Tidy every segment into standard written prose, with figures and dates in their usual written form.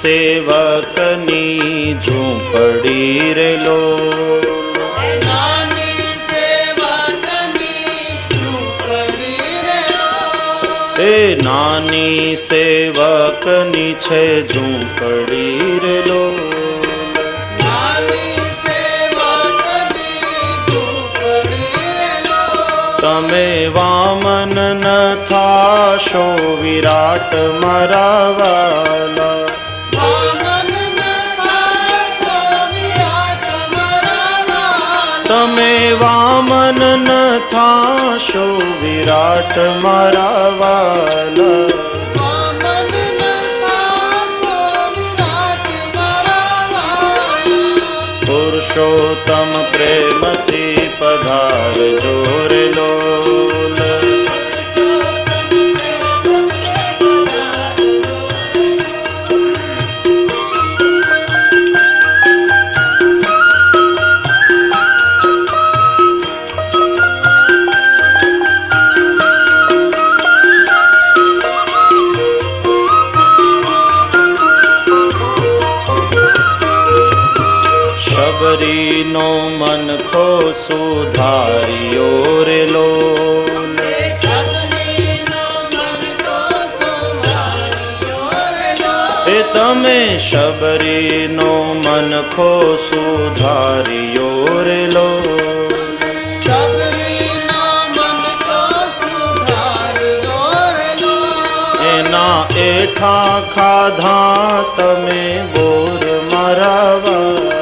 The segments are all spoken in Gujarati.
સેવકની ઝૂંપડી રે લો, એ નાની સેવકની છે ઝૂંપડી રે લો, તમે વામન ન થાશો વિરાટ મારા વાલા, તમે વામન ન થાશો વિરાટ મારા વાલા, પુરુષોત્તમ પ્રેમથી પધારજો રે લોલ, શબરીનો મનખો સુધાર્યો રે લોલ, એ તમે શબરીનો મનખો સુધાર્યો રે લોલ, એના એઠા ખાધા તમે બોર મારા વાલા,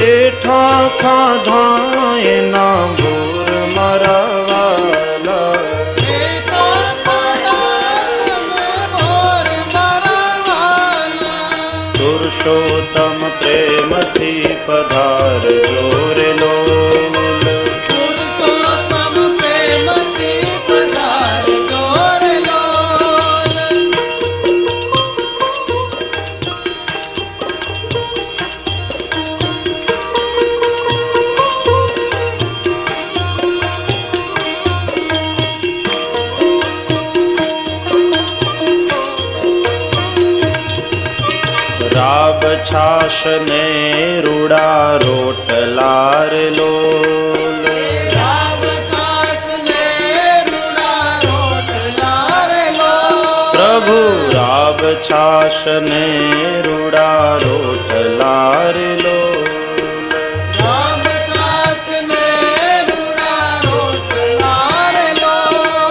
એઠા ખાધા એના બોર મારા વાલા, પુરુષોત્તમ પ્રેમથી પધારજો રે લોલ, પુરુષોત્તમ પ્રેમથી પધારજો રે લોલ, રાબ છાશ ને રૂડા રોટલા રે લોલ, પ્રભુ રાબ છાશ ને રૂડા રોટલા રે લોલ,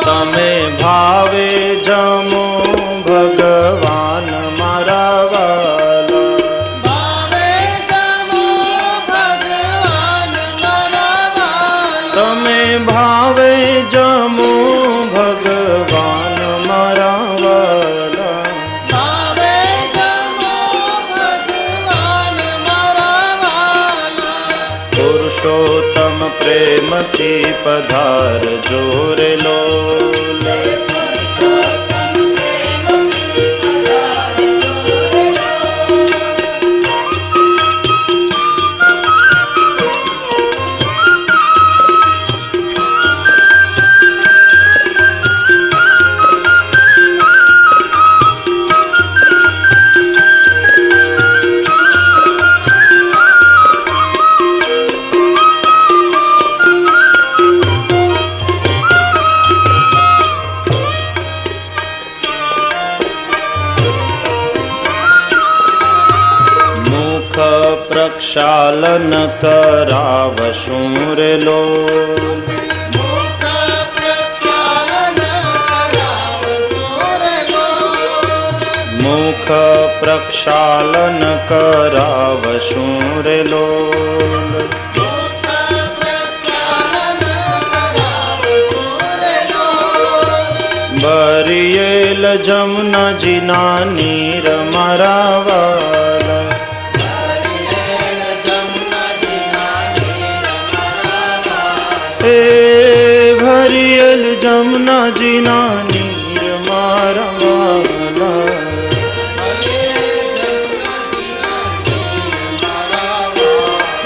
તમે ભાવે જમો ભગવાન મારા વાલા, તમે ભાવે જમો ભગવાન મારા વાલા, પુરુષોત્તમ પ્રેમથી પધારજો રે લોલ, પ્રક્ષાલન કરાવશું રે લોલ, મુખ પ્રક્ષાલન કરાવશું રે લોલ, બરિયેલ જમનાજીના નીર મારા વાલા, હે ભરિયેલ જમનાજીના નીર મારા વાલા,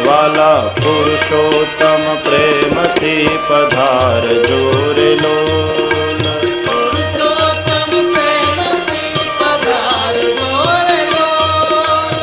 વાલા પુરુષોત્તમ પ્રેમ પ્રેમથી પધારજો રે લોલ. પુરુષોત્તમ પ્રેમથી પધારજો રે લોલ.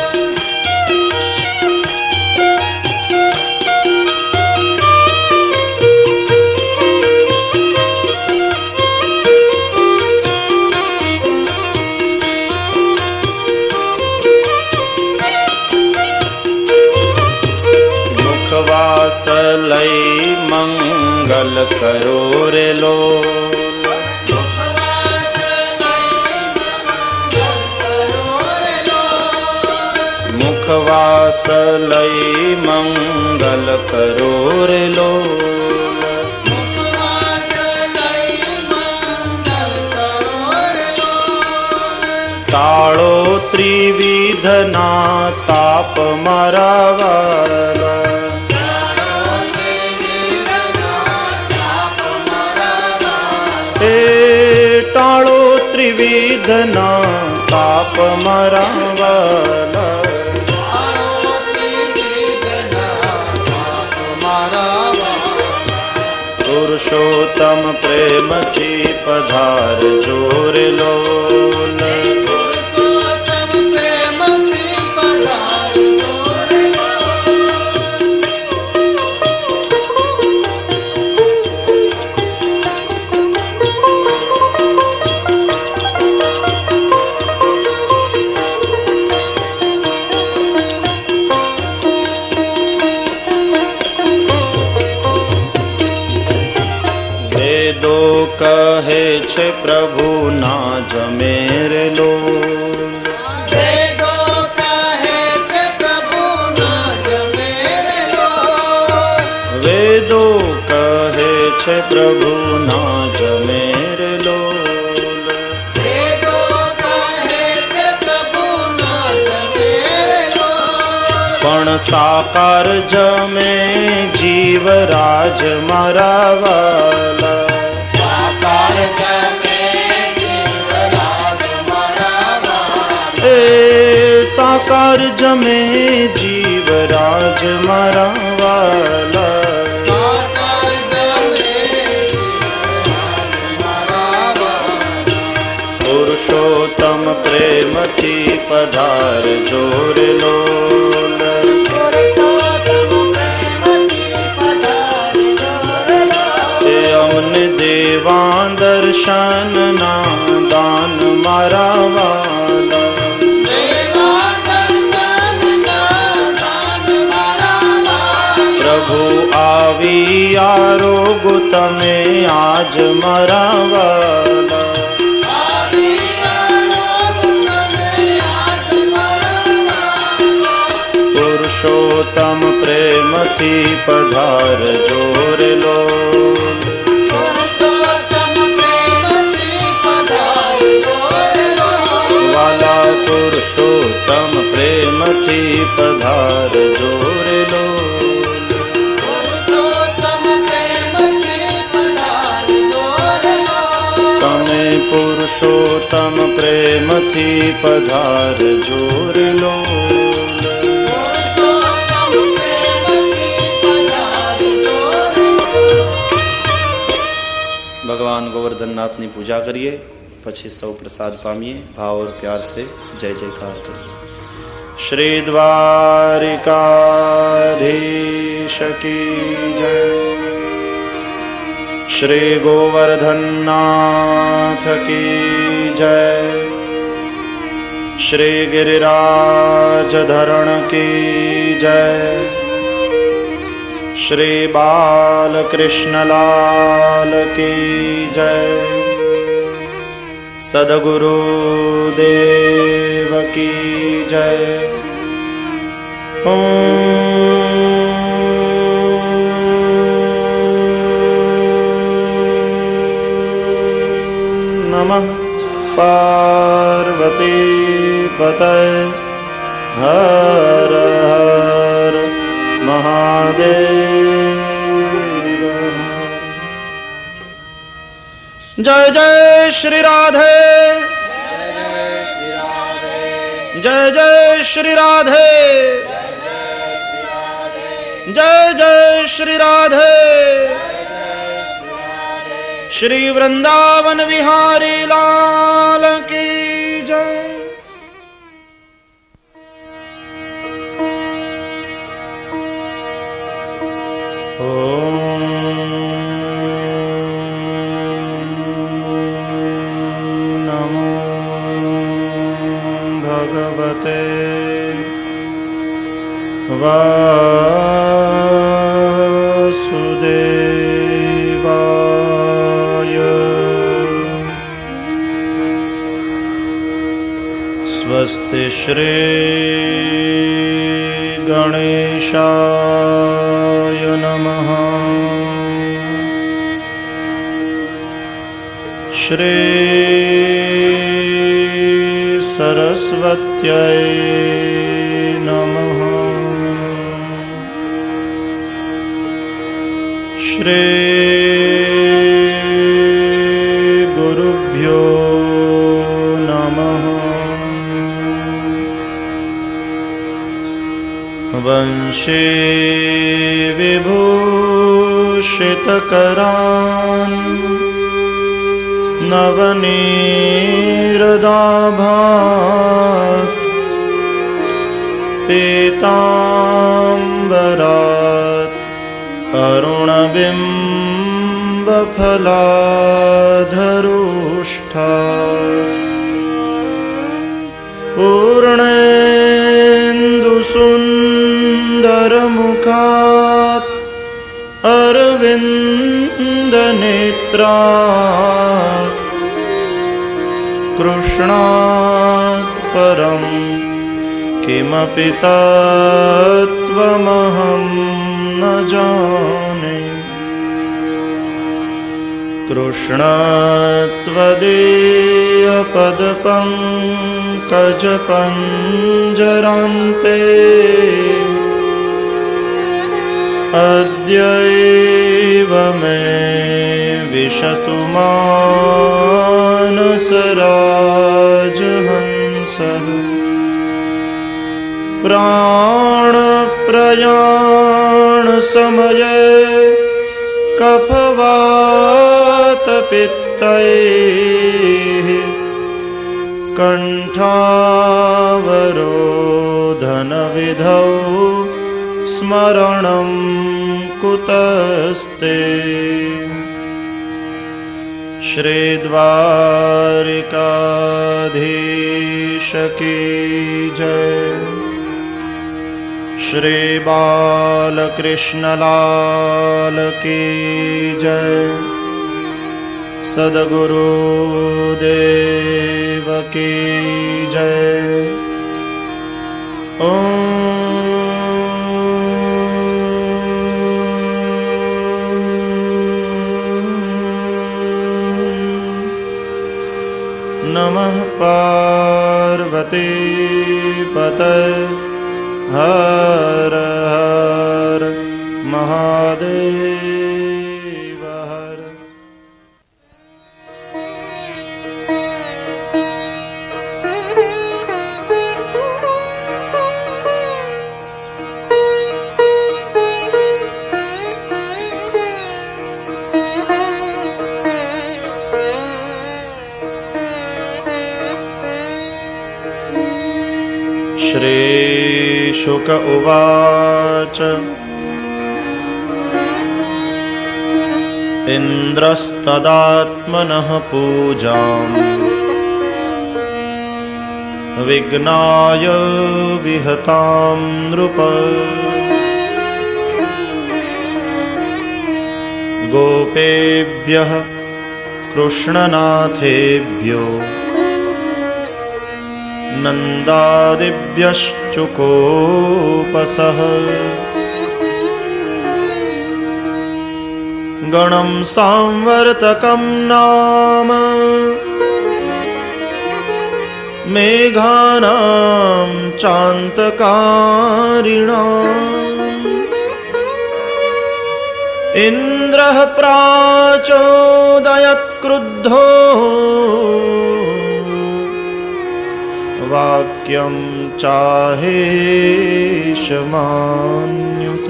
મુખવાસ લઈ મંગલ કરો રે લોલ. મુખવાસ લઈ મંગલ કરો રે લોલ. તાળો ત્રિવિધના તાપ મારા વાલા. એ ટાળો ત્રિવિધના તાપ મારા વાલા. પુરુષોત્તમ પ્રેમથી પધારજો રે લોલ. વેદો કહે છે પ્રભુ ના જમે રે લોલ. વેદો કહે છે પ્રભુ ના જમે રે લોલ. વેદો કહે છે પ્રભુ ના જમે રે લોલ. વેદો કહે છે પ્રભુ ના જમે રે લોલ. પણ સાકાર જમે જીવરાજ મારા વાલા. સાકાર જમે જીવરાજ મારા વાલા. એ સાકાર જમે જીવરાજ મારા વાલા. સાકાર જમે જીવરાજ મારા વાલા. પુરુષોત્તમ પ્રેમથી પધારજો રે લોલ. એ અમને દેવા દર્શનના દાન મારા વાલા. દેવા દર્શનના દાન મારા વાલા. પ્રભુ આવી આરોગો તમે આજ મારા વાલા. આવી આરોગ તમે આજ મારા વાલા. પુરુષોત્તમ પ્રેમથી પધારજો રે લોલ. પુરુષોત્તમ પ્રેમથી પધારજો રે લોલ. વાલા પુરુષોત્તમ પ્રેમથી પધારજો રે લોલ. પુરુષોત્તમ પ્રેમથી પધારજો રે લોલ. તમે પુરુષોત્તમ પ્રેમથી પધારજો રે લોલ. પુરુષોત્તમ પ્રેમથી પધારજો રે લોલ. ભગવાન ગોવર્ધનનાથની પૂજા કરીએ, પછી સૌ પ્રસાદ પામીએ. ભાવ और प्यार से जय जयकार કરીએ. શ્રી દ્વારિકાધીશ કી જય. શ્રી ગોવર્ધનનાથ કી જય. શ્રી ગિરિરાજધરણ કી જય. શ્રી બાલકૃષ્ણલાલ કી જય. સદગુરુ દેવ કી જય. નમઃ પાર્વતી પતય હર હર મહાદેવ. જય જય શ્રી રાધે. જય જય શ્રી રાધે. જય જય શ્રી રાધે. श्री वृंदावन विहारी लाल की जय। ओम नमो भगवते वासुदेवाय। स्वस्ति श्री गणेशाय नमः। श्री सरस्वत्यै नमः। श्री गुरुभ्यो नमः। वंशे विभूषितकरान् नवनीरदाभात् पीताम्बरात् अरुणबिम्बफलाधरोष्ठात् पूर्णेन्दुसुन्दरमुखात् अरविन्दनेत्रात् कृष्णात् परं किमपि तत्त्वमहं न जाने। कृष्णत्वदीयपदपङ्कजपञ्जरान्ते अद्यैव मे विशतु मानसराजहंसः। प्राणप्रयाणसमये कफवातपित्तैः कण्ठावरोधनविधौ स्मरणं कुतस्ते। श्रीद्वारिकाधीश की जय। श्री बालकृष्णलाल की जय। सद्गुरुदेव की जय। नमः पार्वती पतये हर हर महादेव हर। श्री शुक उवाच इन्द्रस्तदात्मनः पूजाम् विघ्नाय विहतां नृप। गोपेभ्यः कृष्णनाथेभ्यो नन्दादिभ्यश्चुकोपसः। गणं सांवर्तकं नाम मेघानां चान्तकारिणाम्। इन्द्रः प्राचोदयत्क्रुद्धो वाक्यं चाहेशमान्युत।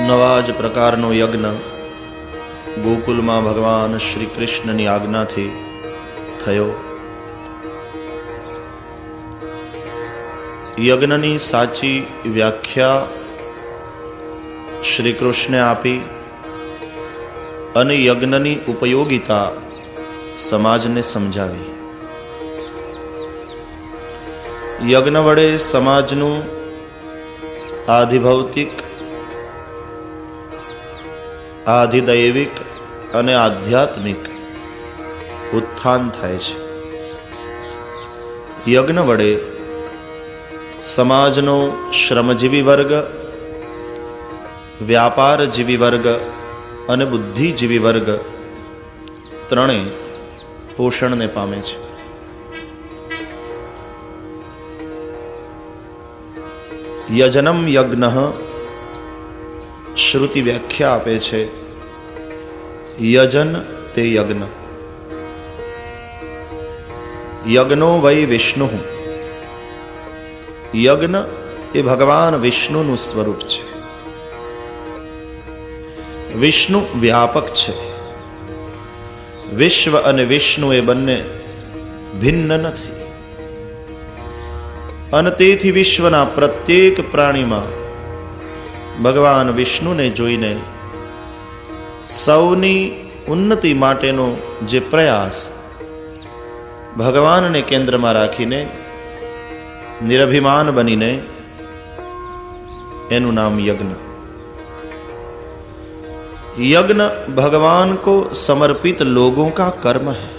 નવા જ પ્રકારનો યજ્ઞ ગોકુલમાં ભગવાન શ્રી કૃષ્ણની આજ્ઞાથી થયો. યજ્ઞની સાચી વ્યાખ્યા શ્રી કૃષ્ણે આપી અને યજ્ઞની ઉપયોગિતા સમાજને સમજાવી. યજ્ઞ વડે સમાજનું આધિભૌતિક, આધિદૈવિક અને આધ્યાત્મિક ઉત્થાન થાય છે. યજ્ઞ વડે સમાજનો શ્રમજીવી વર્ગ, વ્યાપારજીવી વર્ગ અને બુદ્ધિજીવી વર્ગ ત્રણેય પોષણને પામે છે. યજનમ યજ્ઞ શ્રુતિ વ્યાખ્યા આપે છે. યજન તે યજ્ઞ. યજ્ઞો વૈ વિષ્ણુ. યજ્ઞ એ ભગવાન વિષ્ણુનું સ્વરૂપ છે. વિષ્ણુ વ્યાપક છે. વિશ્વ અને વિષ્ણુ એ બંને ભિન્ન નથી અને તેથી વિશ્વના પ્રત્યેક પ્રાણીમાં ભગવાન વિષ્ણુને જોઈને સૌની ઉન્નતિ માટેનો જે પ્રયાસ ભગવાનને કેન્દ્રમાં રાખીને નિરભિમાન બનીને, એનું નામ યજ્ઞ. यज्ञ भगवान को समर्पित लोगों का कर्म है.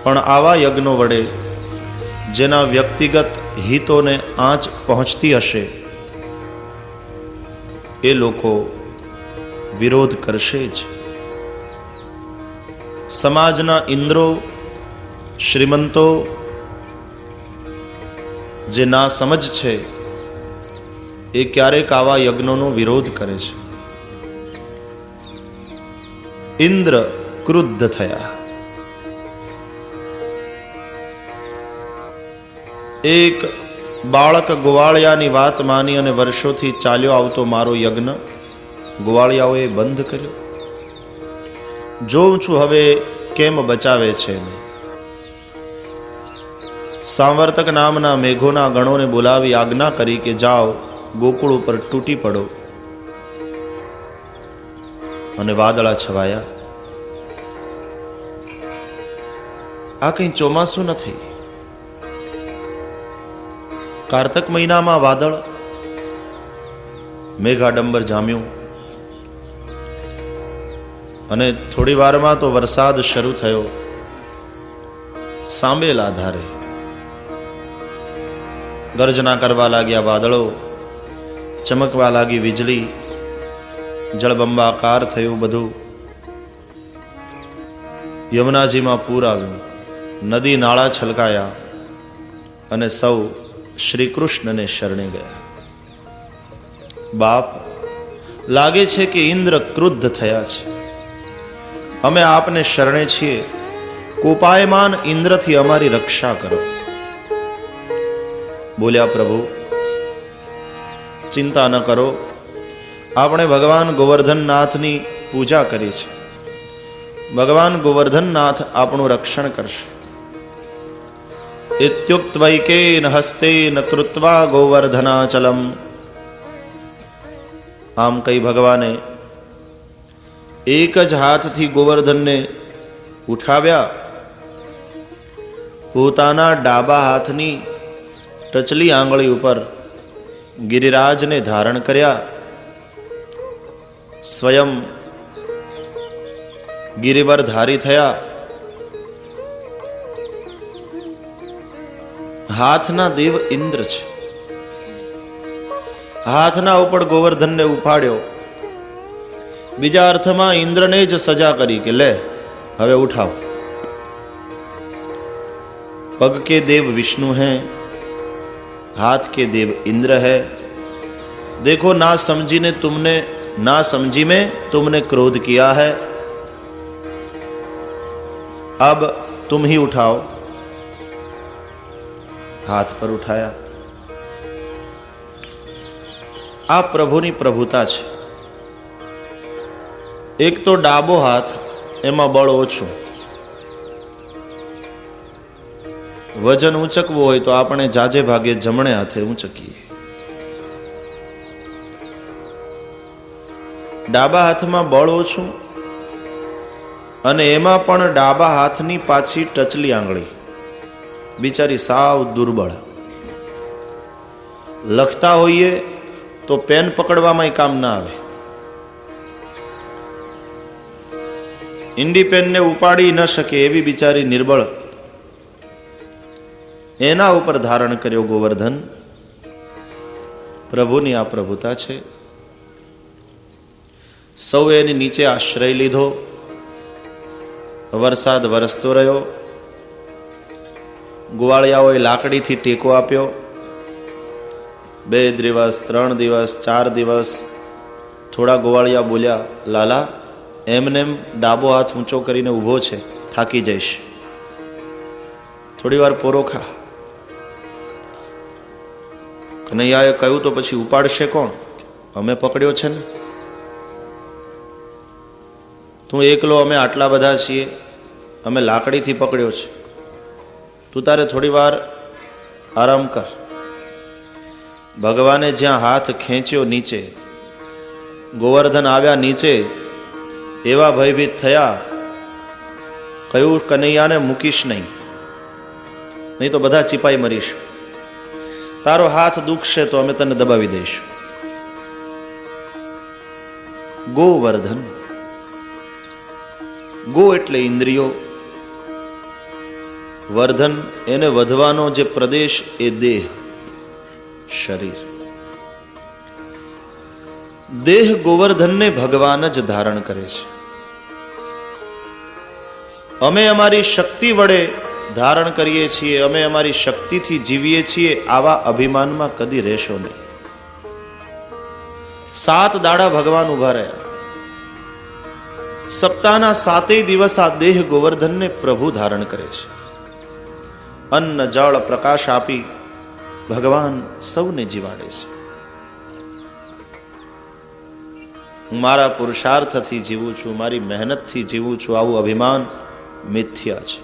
પણ આવા યજ્ઞો વડે જેના વ્યક્તિગત હિતોને આંચ પહોંચતી હશે એ લોકો વિરોધ કરશે જ. સમાજના ઇન્દ્રો, શ્રીમંતો જે ના સમજ છે એ ક્યારેક આવા યજ્ઞોનો વિરોધ કરે છે. ઇન્દ્ર ક્રુદ્ધ થયા. એક બાળક ગોવાળિયાની વાત માની અને વર્ષોથી ચાલ્યો આવતો મારો યજ્ઞ ગોવાળિયાઓએ બંધ કર્યો. જોઉં છું હવે કેમ બચાવે છે. સાંવર્તક નામના મેઘોના ગણોને બોલાવી આજ્ઞા કરી કે જાઓ, ગોકુળ ઉપર તૂટી પડો. અને વાદળા છવાયા. આ કઈ ચોમાસું નથી. કારતક મહિનામાં વાદળ, મેઘાડંબર જામ્યું અને થોડી વારમાં તો વરસાદ શરૂ થયો. સાંબેલ આધારે ગર્જના કરવા લાગ્યા વાદળો, ચમકવા લાગી વીજળી, જળબંબાકાર થયું બધું. યમુનાજીમાં પૂર આવ્યું, નદી નાળા છલકાયા અને સૌ શ્રી કૃષ્ણને શરણે ગયા. બાપ, લાગે છે કે ઇન્દ્ર ક્રુદ્ધ થયા છે. અમે આપને શરણે છીએ. કોપાયમાન ઇન્દ્રથી અમારી રક્ષા કરો. બોલ્યા, પ્રભુ ચિંતા ન કરો, આપણે ભગવાન ગોવર્ધનનાથની પૂજા કરી છે. ભગવાન ગોવર્ધનનાથ આપણું રક્ષણ કરશે. ઇત્યુક્ત્વૈકેન હસ્તેન કૃત્વા ગોવર્ધનાચલમ. આમ કઈ ભગવાને એક જ હાથથી ગોવર્ધનને ઉઠાવ્યા. પોતાના ડાબા હાથની ટચલી આંગળી ઉપર ગિરિરાજને ધારણ કર્યા. સ્વયં ગિરિવરધારી થયા. હાથના દેવ ઇન્દ્ર છે. હાથના ઉપર ગોવર્ધનને ઉપાડ્યો. બીજા અર્થમાં ઇન્દ્રને જ સજા કરી કે લે હવે ઉઠાવ. पग के देव विष्णु हैं, हाथ के देव इंद्र है. देखो ना समझी में तुमने क्रोध किया है, अब तुम ही उठाओ. हाथ पर उठाया. આ પ્રભુની પ્રભુતા છે. એક તો ડાબો હાથ, એમાં બળ ઓછું. વજન ઊંચકવું હોય તો આપણે જાજે ભાગે જમણે હાથે ઊંચકીએ. ડાબા હાથમાં બળ ઓછું, અને એમાં પણ ડાબા હાથની પાછી ટચલી આંગળી બિચારી સાવ દુર્બળ. લખતા હોઈએ તો પેન પકડવામાં કામ ના આવે. ઇન્ડી પેનને ઉપાડી ન શકે એવી બિચારી નિર્બળ. એના ઉપર ધારણ કર્યો ગોવર્ધન. પ્રભુની આ પ્રભુતા છે. સૌએ એની નીચે આશ્રય લીધો. વરસાદ વરસતો રહ્યો. ગોવાળિયાઓએ લાકડીથી ટેકો આપ્યો. 2 દિવસ, 3 દિવસ, 4 દિવસ. થોડા ગોવાળિયા બોલ્યા, લાલા એમનેમ ડાબો હાથ ઊંચો કરીને ઊભો છે, થાકી જઈશ, થોડી વાર પોરો ખા. કનૈયાએ કહ્યું, તો પછી ઉપાડશે કોણ? અમે પકડ્યો છે ને. તું એકલો, અમે આટલા બધા છીએ, અમે લાકડીથી પકડ્યો છે. તું તારે થોડી વાર આરામ કર. ભગવાને જ્યાં હાથ ખેંચ્યો નીચે, ગોવર્ધન આવ્યા નીચે, એવા ભયભીત થયા. કહ્યું, કનૈયાને મૂકીશ નહીં, નહીં તો બધા ચીપાઈ મરીશું. તારો હાથ દુખશે તો અમે તને દબાવી દઈશું. ગોવર્ધન. ગો એટલે ઇન્દ્રિયો, વર્ધન એને વધવાનો જે પ્રદેશ એ દેહ, શરીર. દેહ ગોવર્ધનને ભગવાન જ ધારણ કરે છે. અમે અમારી શક્તિ વડે ધારણ કરીએ છીએ, અમે અમારી શક્તિથી જીવીએ છીએ, આવા અભિમાનમાં કદી રહેશો નહીં. 7 દાડા ભગવાન ઉભા રહ્યા. સપ્તાહના 7 દિવસ આ દેહ ગોવર્ધનને પ્રભુ ધારણ કરે છે. અન્ન જળ પ્રકાશ આપી ભગવાન સૌને જીવાડે છે. હું મારા પુરુષાર્થથી જીવું છું, મારી મહેનતથી જીવું છું, આવું અભિમાન મિથ્યા છે.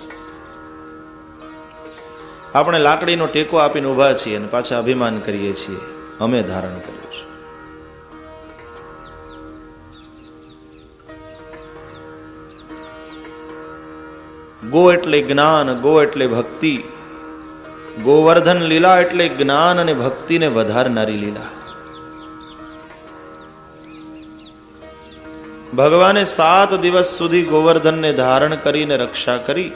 આપણે લાકડીનો ટેકો આપીને ઊભા છીએ અને પાછા અભિમાન કરીએ છીએ, અમે ધારણ કર્યું છે. ગો એટલે જ્ઞાન, ગો એટલે ભક્તિ. ગોવર્ધન લીલા એટલે જ્ઞાન અને ભક્તિને વધારનારી લીલા. ભગવાને 7 દિવસ સુધી ગોવર્ધનને ધારણ કરીને રક્ષા કરી.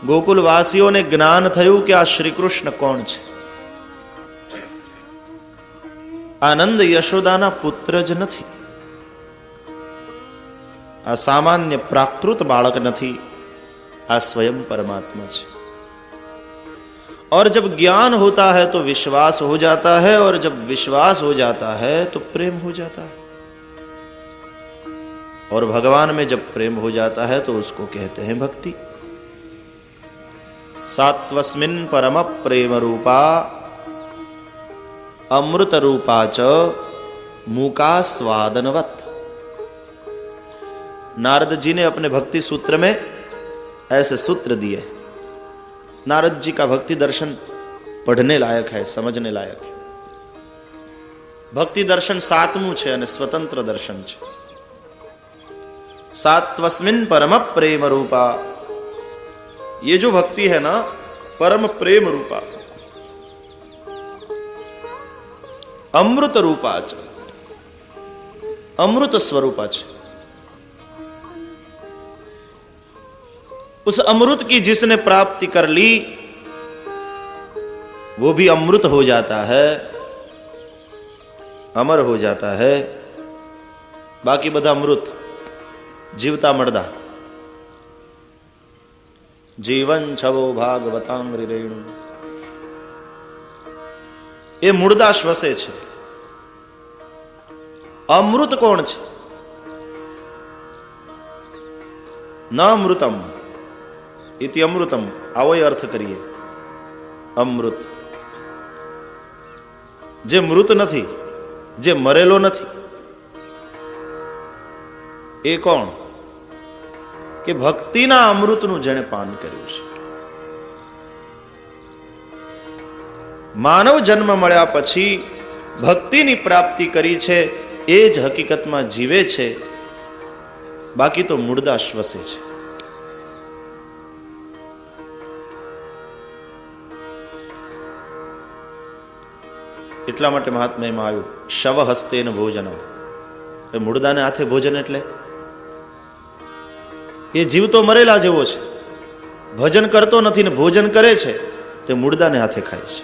ગોકુલવાસીઓને જ્ઞાન થયું કે આ શ્રી કૃષ્ણ કોણ છે. આનંદ યશોદાના પુત્ર જ નથી, આ સામાન્ય પ્રાકૃત બાળક નથી, આ स्वयं परमात्मा છે. और जब ज्ञान होता है तो विश्वास हो जाता है, और जब विश्वास हो जाता है तो प्रेम हो जाता है, और भगवान में जब प्रेम हो जाता है तो उसको कहते हैं भक्ति. सात्वस्मिन् परम प्रेम रूपा अमृत रूपा च मूका स्वादनवत. नारद जी ने अपने भक्ति सूत्र में ऐसे सूत्र दिए. नारद जी का भक्ति दर्शन पढ़ने लायक है, समझने लायक है. भक्ति दर्शन 7मुं છે અને स्वतंत्र दर्शन છે. सात्वस्मिन् परम प्रेम रूपा, ये जो भक्ति है ना, परम प्रेम रूपा, अमृत रूपा च, अमृत स्वरूपा છે. उस अमृत की जिसने प्राप्ति कर ली वो भी अमृत हो जाता है, अमर हो जाता है. बाकी બધા અમૃત, જીવતા મરદા. જીવન છવો ભાગવતામૃ રેણુ, એ મુર્દા શ્વસે છે. અમૃત કોણ છે? ન અમૃતમ इति अमृतम, आवो अर्थ करिए. अमृत जे मृत नहीं જે મરેલો નથી. એ કોણ? કે ભક્તિના અમૃતનું જેણે પાન કર્યું છે. માનવ જન્મ મળ્યા પછી ભક્તિની પ્રાપ્તિ કરી છે એ જ હકીકતમાં જીવે છે, બાકી તો મુર્દા શ્વસે છે. એટલા માટે મહાત્મ્યમાં આવ્યું શવ હસ્તેન ભોજન. મુર્દાને હાથે ભોજન એટલે એ જીવતો મરેલા જેવો છે, ભજન કરતો નથી ને ભોજન કરે છે તે મુર્દાને હાથે ખાય છે.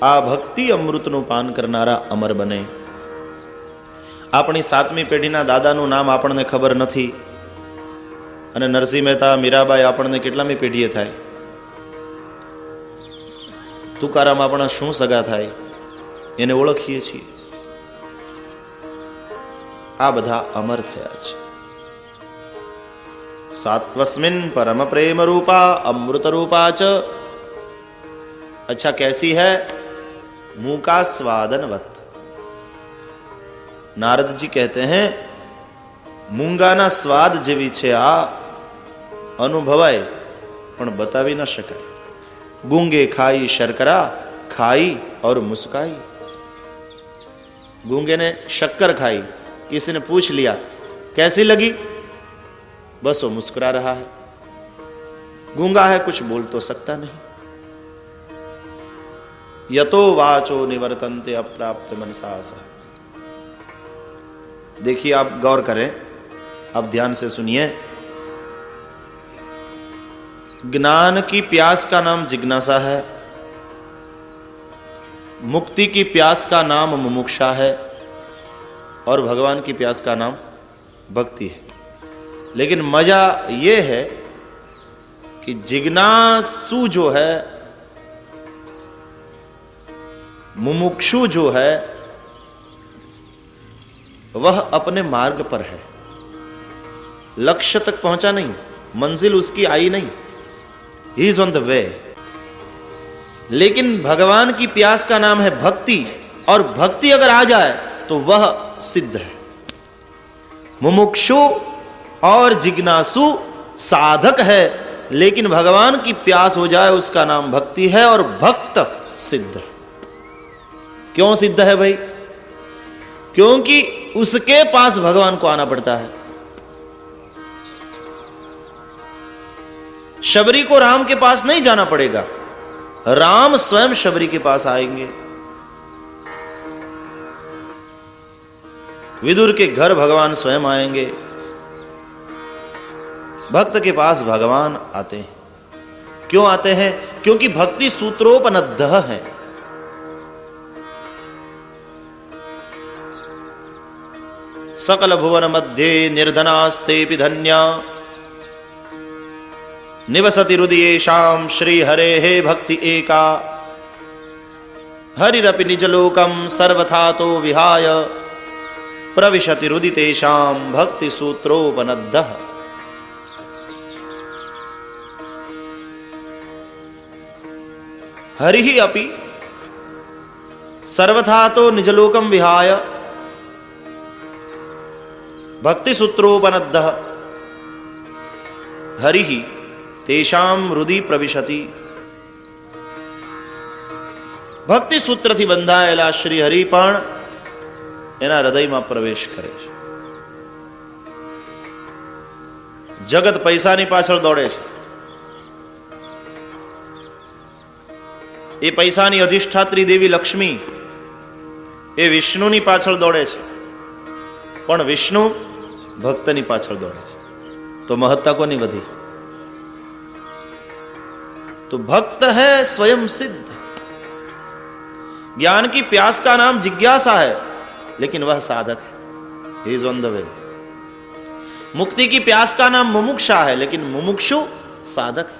આ ભક્તિ અમૃતનું પાન કરનારા અમર બને. આપણી 7મી પેઢીના દાદાનું નામ આપણને ખબર નથી, અને નરસિંહ મહેતા, મીરાબાઈ આપણને કેટલામી પેઢીએ થાય? તુકારામ આપણા શું સગા થાય? એને ઓળખીએ છીએ. આ બધા અમર થયા છે. સાત્વસ્મિન પરમ પ્રેમ રૂપા અમૃત રૂપા ચ. अच्छा कैसी है? मुंह का स्वादनवत. नारद जी कहते हैं मूंगाना स्वाद જેવી છે આ, અનુભવાય પણ બતાવી ન શકાય. गूंगे खाई शर्करा खाई और मुस्काई. गूंगे ने शक्कर खाई, किसी ने पूछ लिया कैसी लगी, बस वो मुस्कुरा रहा है. गूंगा है, कुछ बोल तो सकता नहीं. यतो वाचो निवर्तन्ते अप्राप्त मनसा. देखिए, आप गौर करें, आप ध्यान से सुनिए. ज्ञान की प्यास का नाम जिज्ञासा है, मुक्ति की प्यास का नाम मुमुक्षा है, और भगवान की प्यास का नाम भक्ति है. लेकिन मजा यह है कि जिज्ञासु जो है, मुमुक्षु जो है, वह अपने मार्ग पर है, लक्ष्य तक पहुंचा नहीं, मंजिल उसकी आई नहीं, he is on the way. लेकिन भगवान की प्यास का नाम है भक्ति, और भक्ति अगर आ जाए तो वह सिद्ध है. मुमुक्षु और जिज्ञासु साधक है, लेकिन भगवान की प्यास हो जाए उसका नाम भक्ति है, और भक्त सिद्ध है. क्यों सिद्ध है भाई? क्योंकि उसके पास भगवान को आना पड़ता है. शबरी को राम के पास नहीं जाना पड़ेगा, राम स्वयं शबरी के पास आएंगे. विदुर के घर भगवान स्वयं आएंगे. भक्त के पास भगवान आते हैं. क्यों आते हैं? क्योंकि भक्ति सूत्रोपनद्ध है. सकल भुवन मध्ये निर्धनास्तेपि धन्या निवसति हृदयेषां श्री हरेः भक्ति एका. हरिरपि निजलोकं सर्वथा तो विहाय प्रविशति हृदि तेषां भक्ति सूत्रोपनद्धः. हरिः अपि सर्वथा तो निजलोकं विहाय भक्ति सूत्रोपनद्धः. हरिः तेषां हृदि प्रविशति. ભક્તિ સૂત્રથી બંધાયેલા શ્રી હરિ પણ એના હૃદયમાં પ્રવેશ કરે છે. જગત પૈસાની પાછળ દોડે છે. એ પૈસાની અધિષ્ઠાત્રી દેવી લક્ષ્મી એ વિષ્ણુની પાછળ દોડે છે, પણ વિષ્ણુ ભક્તની પાછળ દોડે છે. તો મહત્તા કોની વધી? तो भक्त है स्वयं सिद्ध. ज्ञान की प्यास का नाम जिज्ञासा है, लेकिन वह साधक है, he is on the way. मुक्ति की प्यास का नाम मुमुक्षा है, लेकिन मुमुक्षु साधक है.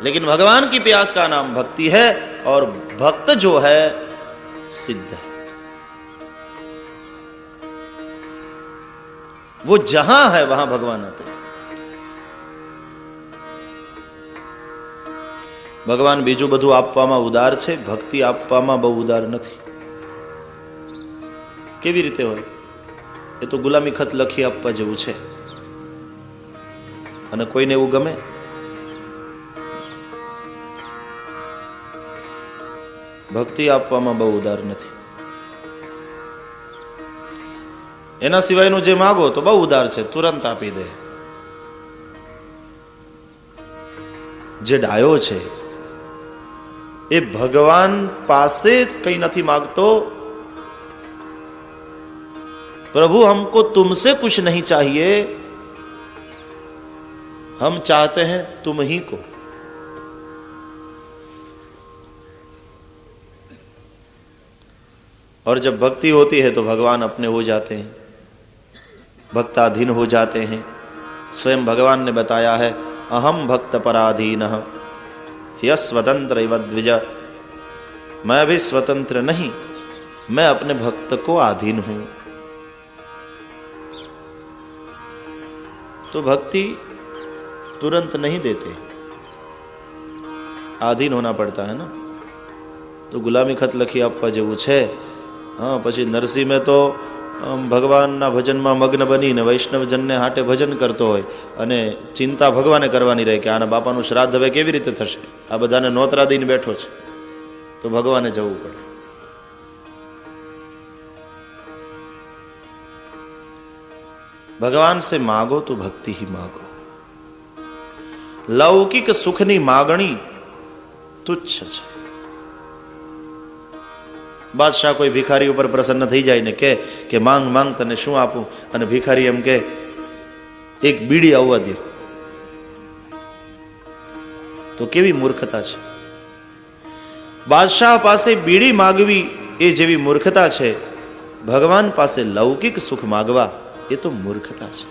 लेकिन भगवान की प्यास का नाम भक्ति है, और भक्त जो है सिद्ध है. वो जहां है वहां भगवान आते हैं. ભગવાન બીજું બધું આપવામાં ઉદાર છે, ભક્તિ આપવામાં બહુ ઉદાર નથી. કેવી રીતે હોય? એ તો ગુલામી ખત લખી આપવા જેવું છે. અને કોઈને એવું ગમે? ભક્તિ આપવામાં બહુ ઉદાર નથી. એના સિવાયનું જે માગો તો બહુ ઉદાર છે, તુરંત આપી દે. જે ડાયો છે એ ભગવાન પાસે કઈ નથી માગતો. प्रभु हमको तुमसे कुछ नहीं चाहिए, हम चाहते हैं तुम ही को. और जब भक्ति होती है तो भगवान अपने हो जाते हैं, भक्ताधीन हो जाते हैं. स्वयं भगवान ने बताया है, अहम भक्त पराधीन ह्य स्वतंत्र इव द्विज. मैं भी स्वतंत्र नहीं, मैं अपने भक्त को आधीन हूं. तो भक्ति तुरंत नहीं देते, आधीन होना पड़ता है ना. तो गुलामी खत लखी आपवा जेवुं छे. हाँ, પછી નરસિંહ में तो ભગવાનના ભજનમાં મગ્ન બનીને વૈષ્ણવજનને હાટે ભજન કરતો હોય અને ચિંતા ભગવાને કરવાની રહે કે આના બાપાનું શ્રાદ્ધ હવે કેવી રીતે થશે, આ બધાને નોતરા દઈને બેઠો છે, તો ભગવાને જવું પડે. ભગવાન સે માગો તો ભક્તિ ही मागो. લૌકિક સુખની માગણી તુચ્છ છે. બાદશાહ કોઈ ભિખારી ઉપર પ્રસન્ન થઈ જાય ને કે માંગ માંગ તને શું આપું, અને ભિખારી એમ કે એક બીડી આવવા દો, તો કેવી મૂર્ખતા છે. બાદશાહ પાસે બીડી માગવી એ જેવી મૂર્ખતા છે, ભગવાન પાસે લૌકિક સુખ માગવા એ તો મૂર્ખતા છે.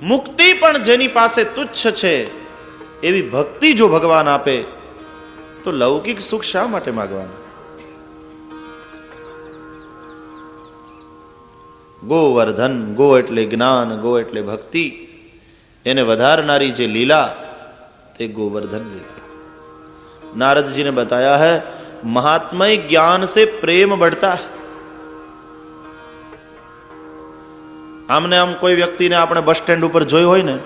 મુક્તિ પણ જેની પાસે તુચ્છ છે એવી ભક્તિ જો ભગવાન આપે તો લૌકિક સુખ શા માટે માગવાનું? ગોવર્ધન, ગો એટલે જ્ઞાન, ગો એટલે ભક્તિ, એને વધારનારી જે લીલા તે ગોवर्धन લીલા. नारद जी ने बताया है, महात्मय ज्ञान से प्रेम बढ़ता है. આમને આમ કોઈ વ્યક્તિને આપણે બસ સ્ટેન્ડ ઉપર જોઈ હોય ને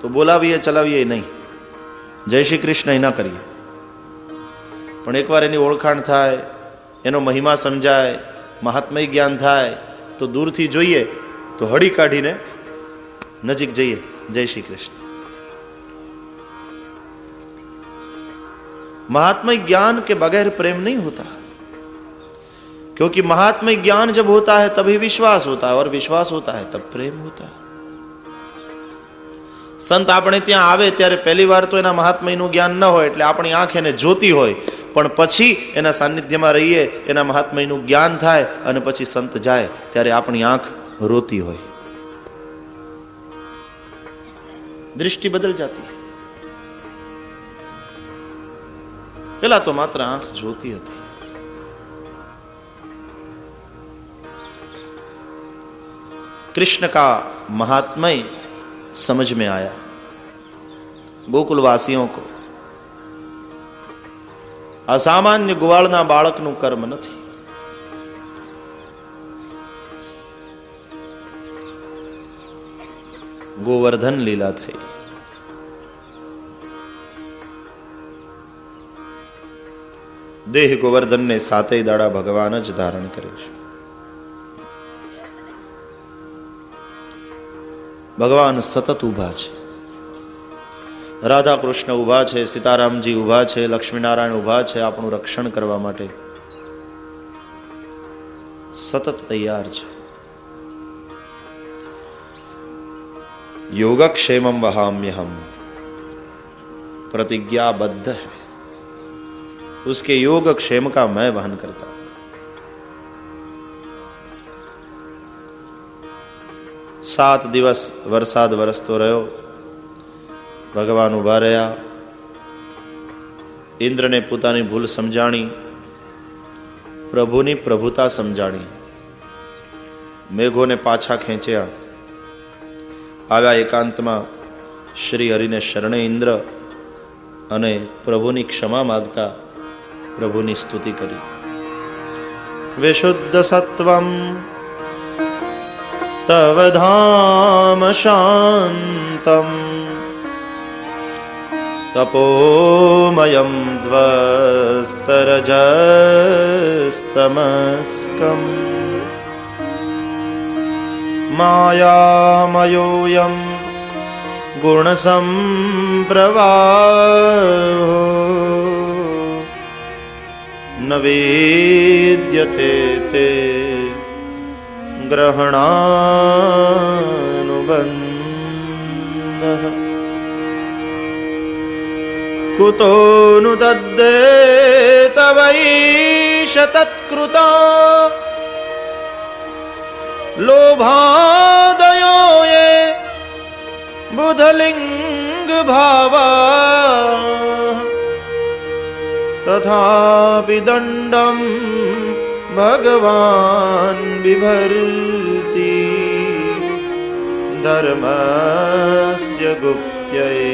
તો બોલાવીએ ચલાવીએ નહીં, જય શ્રી કૃષ્ણ ના કરીએ. પણ એકવાર એની ઓળખાણ થાય, એનો મહિમા સમજાય, મહાત્મય જ્ઞાન થાય તો દૂરથી જોઈએ તો હળી કાઢીને નજીક જઈએ, જય શ્રી કૃષ્ણ. महात्म्य ज्ञान के बगैर प्रेम नहीं होता, क्योंकि महात्म्य ज्ञान जब होता है तभी विश्वास होता है, और विश्वास होता है तब प्रेम होता है. संत આપણે ત્યાં આવે ત્યારે પહેલી વાર તો એના મહાત્મ્યનું જ્ઞાન ન હોય એટલે આપણી આંખ એને જોતી હોય, પણ પછી એના સાનિધ્યમાં રહીએ, એના મહાત્મ્યનું જ્ઞાન થાય અને પછી સંત જાય ત્યારે આપણી આંખ રોતી હોય, दृष्टि बदल जाती है. પેલા તો માત્ર આંખ જોતી હતી. कृष्ण का महात्म्य समझ में आया गोकुल वासियों को. असामान्य गुवाळना बाळकનું કર્મ નથી. गोवर्धन लीला થઈ. देह गोवर्धन ने साते दाड़ा भगवान ज धारण करे છે. ભગવાન સતત ઉભા છે. રાધા કૃષ્ણ ઉભા છે, સીતારામજી ઉભા છે, લક્ષ્મીનારાયણ ઉભા છે આપણું રક્ષણ કરવા માટે, સતત તૈયાર છે. योगक्षेमं वहाम्यहम प्रतिज्ञाबद्ध है, उसके योगक्षेम का मैं वहन करता हूं. सात दिवस वरसाद वरसतो रह्यो. भगवान उभा रह्या. इंद्र ने पोतानी भूल समझाणी, प्रभुनी प्रभुता समझाणी. मेघों ने पाछा खेंच्या. આવ્યા એકાંતમાં શ્રી હરિને શરણે ઇન્દ્ર અને પ્રભુની ક્ષમા માગતા પ્રભુની સ્તુતિ કરી. વિશુદ્ધ સત્વમ તવ ધામ શાંતમ તપોમયમ ધ્વસ્તરજસ્તમસ્કમ માયામયોયમ ગુણસંપ્રવાહો ન વેદ્યતે તે ગ્રહણાનુબંધઃ કુતો नु તદ્દેતવૈષ તત્કૃતા લોભાદયો યે બુધલિંગ ભાવા તથાપિ દંડમ ભગવાન બિભર્તિ ધર્મસ્ય ગુપ્ત્યૈ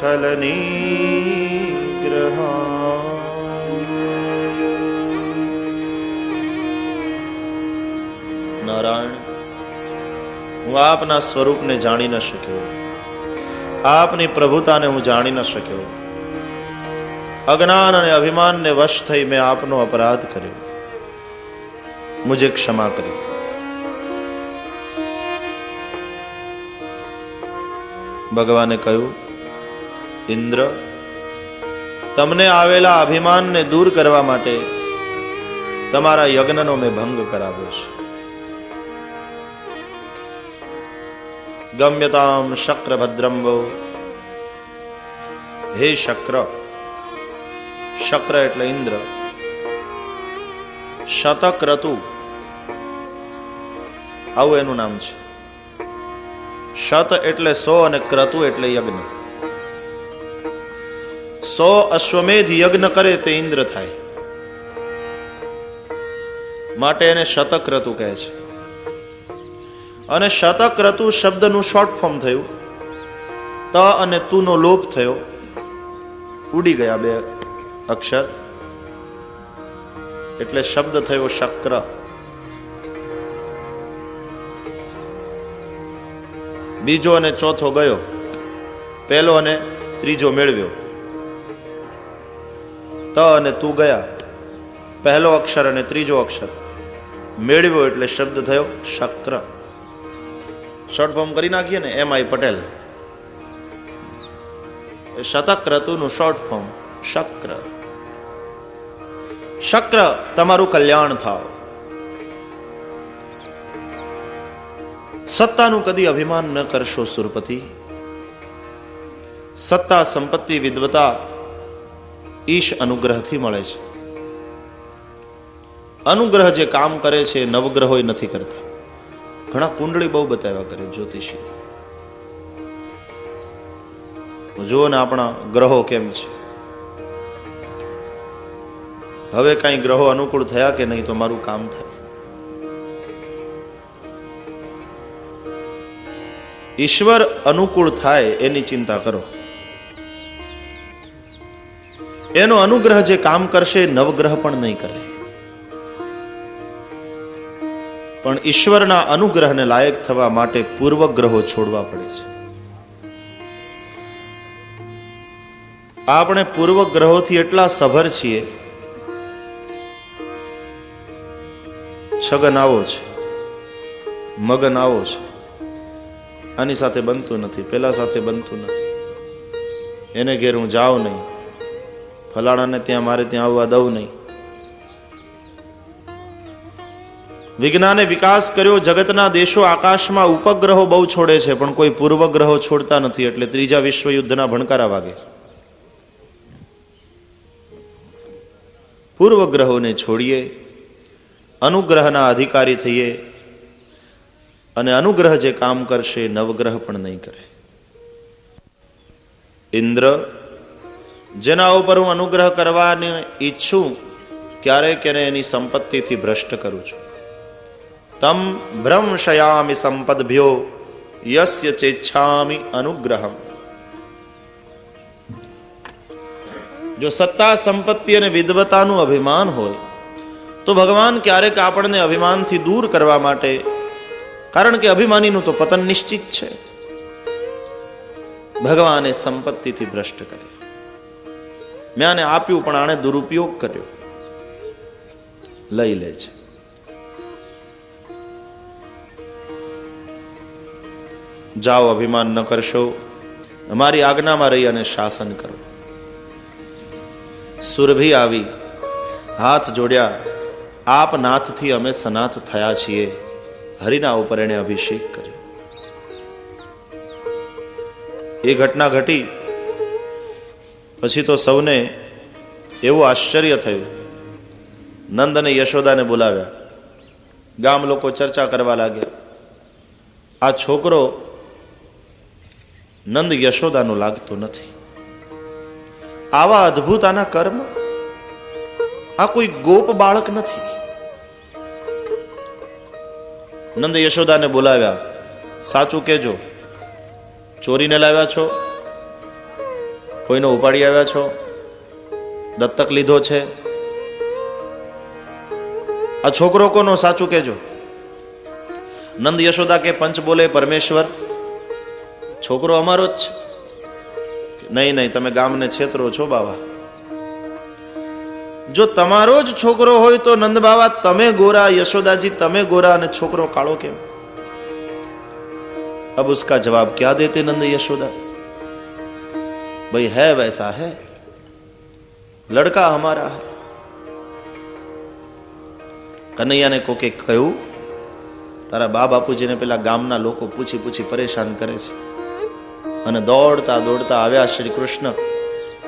ખલનિગ્રહાય. નારાયણ, હું આપના સ્વરૂપને જાણી ન શક્યો, આપની પ્રભુતાને હું જાણી ન શક્યો. અજ્ઞાન અને અભિમાનને વશ થઈ મેં આપનો અપરાધ કર્યો, મુજે ક્ષમા કરી. ભગવાને કહ્યું, ઇન્દ્ર, તમને આવેલા અભિમાનને દૂર કરવા માટે તમારા યજ્ઞનો મેં ભંગ કરાવ્યો છે. ગમ્યતામ શક્ર ભદ્રમ વો. હે શક્ર, શક્ર એટલે ઇન્દ્ર, શતક્રતુ આવું એનું નામ છે. શત એટલે 100 અને ક્રતુ એટલે યજ્ઞ. 100 અશ્વમેધ યજ્ઞ કરે તે ઇન્દ્ર થાય, માટે એને શતક્રતુ કહે છે. અને શતક્રતુ શબ્દનું શોર્ટ ફોર્મ થયું. ત અને તુ નો લોપ થયો, ઉડી ગયા 2 અક્ષર, એટલે શબ્દ થયો શક્ર. બીજો અને ચોથો ગયો, પહેલો અને ત્રીજો મેળવ્યો. ત અને તુ ગયા, પહેલો અક્ષર અને ત્રીજો અક્ષર મેળવ્યો, એટલે શબ્દ થયો શક્ર. શોર્ટ ફોર્મ કરી નાખીએ ને, MI પટેલ. શતક્રતુનું શોર્ટ ફોર્મ શક્ર. શક્ર, તમારું કલ્યાણ થાવ. સત્તાનું કદી અભિમાન ન કરશો સુરપતિ. સત્તા, સંપત્તિ, વિદ્વતા ઈશ અનુગ્રહથી મળે છે. અનુગ્રહ જે કામ કરે છે નવગ્રહો નથી કરતા. ઘણા કુંડળી બહુ બતાવ્યા કરે જ્યોતિષી. જુઓ ને આપણા ગ્રહો કેમ છે. હવે કઈ ગ્રહો અનુકૂળ થયા કે નહીં તો મારું કામ થાય. ઈશ્વર અનુકૂળ થાય એની ચિંતા કરો. એનો અનુગ્રહ જે કામ કરશે નવગ્રહ પણ નહીં કરે. પણ ઈશ્વરના અનુગ્રહને લાયક થવા માટે પૂર્વગ્રહો છોડવા પડે છે. આપણે પૂર્વગ્રહોથી એટલા સભર છીએ. છગન આવો છે, મગન આવો છે, આની સાથે બનતું નથી, પેલા સાથે બનતું નથી, એને ઘેર હું જાઉં નહીં, ફલાણાને ત્યાં મારે ત્યાં આવવા દઉં નહીં. વિજ્ઞાને વિકાસ કર્યો, જગતના દેશો આકાશમાં ઉપગ્રહો બહુ છોડે છે, પણ કોઈ પૂર્વગ્રહો છોડતા નથી, એટલે ત્રીજા વિશ્વયુદ્ધના ભણકારા વાગે. પૂર્વગ્રહોને છોડીએ, અનુગ્રહના અધિકારી થઈએ, અને અનુગ્રહ જે કામ કરશે નવગ્રહ પણ નહીં કરે. ઇન્દ્ર, જેના ઉપર હું અનુગ્રહ કરવાની ઈચ્છું, ક્યારેક એને એની સંપત્તિથી ભ્રષ્ટ કરું છું. તમ ભ્રંશયામિ સંપદભ્યો યસ્ય ચેચ્છામિ અનુગ્રહમ. જો સત્તા સંપત્તિ અને વિદ્વતાનું અભિમાન હોય તો ભગવાન ક્યારેક આપણને અભિમાનથી દૂર કરવા માટે, કારણ કે અભિમાનીનું તો પતન નિશ્ચિત છે, ભગવાને સંપત્તિથી ભ્રષ્ટ કરે. મેં આને આપ્યું પણ આણે દુરુપયોગ કર્યો, લઈ લે છે. જાઓ, અભિમાન ન કરશો, અમારી આજ્ઞામાં રહી અને શાસન કરો. સુરભી આવી, હાથ જોડ્યા, આપ નાથથી અમે સનાથ થયા છીએ. હરિના ઉપર એણે અભિષેક કર્યો. એ ઘટના ઘટી પછી તો સૌને એવું આશ્ચર્ય થયું. નંદ અને યશોદાને બોલાવ્યા. ગામ લોકો ચર્ચા કરવા લાગ્યા. આ છોકરો નંદ યશોદાનો લાગતો નથી. આવા અદ્ભુત આના કર્મ. આ કોઈ ગોપ બાળક નથી. નંદ યશોદાને બોલાવ્યા. સાચું કેજો, ચોરીને લાવ્યા છો? કોઈનો ઉપાડી આવ્યા છો? દત્તક લીધો છે? આ છોકરો કોનો? સાચું કેજો. નંદ યશોદા કે પંચ બોલે પરમેશ્વર, છોકરો અમારો જ છે. નહીં નહીં, તમે ગામને છેતરો છો બાવા. જો તમારો જ છોકરો હોય તો નંદ બાવા તમે ગોરા, યશોદાજી તમે ગોરા અને છોકરો કાળો કેમ? अब उसका जवाब क्या देते नंद यशोदा? भाई है वैसा है, लड़का हमारा है. કનૈયાને કોકે કહ્યું, તારા બા બાપુજીને પેલા ગામના લોકો પૂછી પૂછી પરેશાન કરે છે. અને દોડતા દોડતા આવ્યા શ્રી કૃષ્ણ.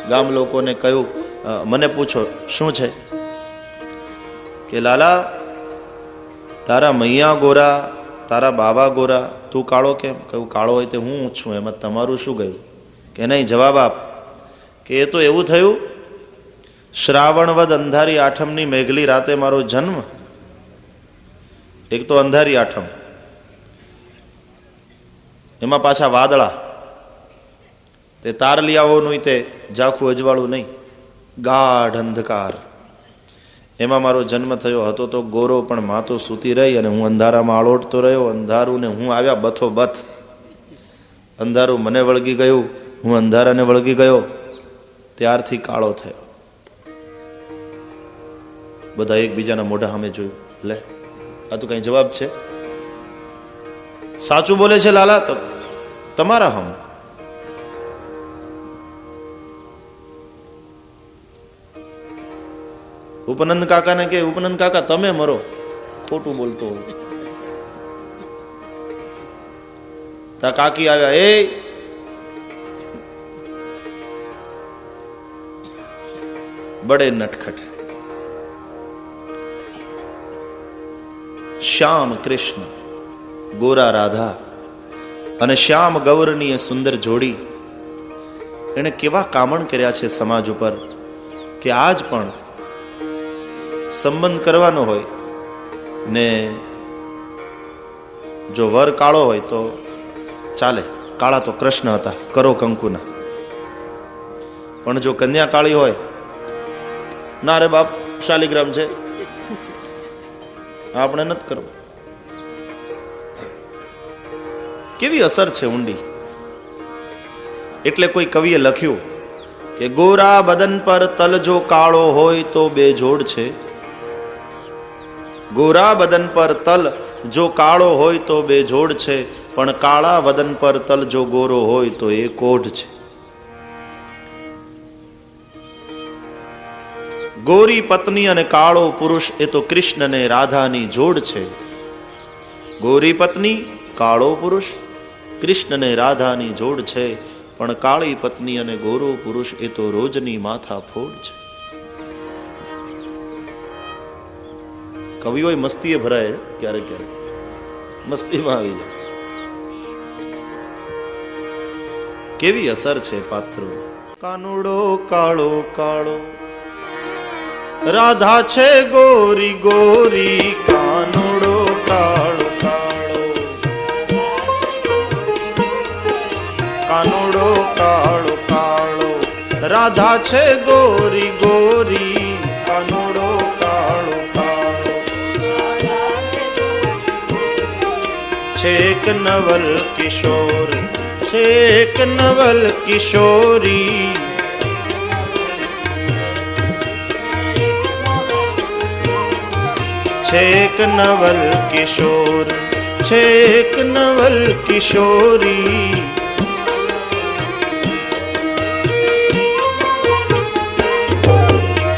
ગામ લોકોને કહ્યું, મને પૂછો શું છે? કે લાલા, તારા મૈયા ગોરા, તારા બાબા ગોરા, તું કાળો કેમ? કહ્યું, કાળો હોય તે હું છું, એમાં તમારું શું ગયું? કે નહીં, જવાબ આપ. કે એ તો એવું થયું, શ્રાવણવદ અંધારી આઠમની મેઘલી રાતે મારો જન્મ. એક તો અંધારી આઠમ, એમાં પાછા વાદળા, તે તારલિયાઓનું તે ઝાખું અજવાળું નહીં, ગાઢ અંધકાર. એમાં મારો જન્મ થયો હતો. તો ગોરો પણ માં તો સૂતી રહી અને હું અંધારામાં આળોટતો રહ્યો. અંધારું ને હું આવ્યા બથો બથ. અંધારું મને વળગી ગયું, હું અંધારાને વળગી ગયો, ત્યારથી કાળો થયો. બધા એકબીજાના મોઢા સામે જોયું. લે, આ તો કઈ જવાબ છે? સાચું બોલે છે લાલા, તો તમારા હમ. ઉપનંદ કાકાને કે, ઉપનંદ કાકા તમે મરો, ખોટું બોલતો હોય. તા કાકી આવ્યા. એ બડે નટખટ. શ્યામ કૃષ્ણ, ગોરા રાધા અને શ્યામ ગૌરની એ સુંદર જોડી, એને કેવા કામણ કર્યા છે સમાજ ઉપર કે આજ પણ સંબંધ કરવાનો હોય ને જો વર કાળો હોય તો ચાલે. કાળા તો કૃષ્ણ હતા, કરો કંકુના. પણ જો કન્યા કાળી હોય, ના રે બાપ શાલિગ્રામ છે, આપણે નથી કરવું. કેવી અસર છે ઊંડી. એટલે કોઈ કવિએ લખ્યું કે ગોરા બદન પર તલ જો કાળો હોય તો બેજોડ છે. ગોરા બદન પર તલ જો કાળો હોય તો બેજોડ છે, પણ કાળા વદન પર તલ જો ગોરો હોય તો એ કોઢ છે. ગોરી પત્ની અને કાળો પુરુષ એ તો કૃષ્ણ ને રાધાની જોડ છે. ગોરી પત્ની, કાળો પુરુષ, કૃષ્ણ ને રાધાની જોડ છે, પણ કાળી પત્ની અને ગોરો પુરુષ એ તો રોજની માથા ફોડ છે. કવિઓ મસ્તીએ ભરાય, ક્યારેક ક્યારેક મસ્તીમાં આવી જાય. કેવી અસર છે પાત્રો. કાનુડો કાળો કાળો, રાધા છે ગોરી ગોરી, કાનુડો કાળો કાળો. કાનુડો કાળો કાળો રાધા છે ગોરી ગોરી કાનુડો કાળો કાળો છેક નવલ કિશોર છેક નવલ કિશોરી છેક નવલ કિશોર છેક નવલ કિશોરી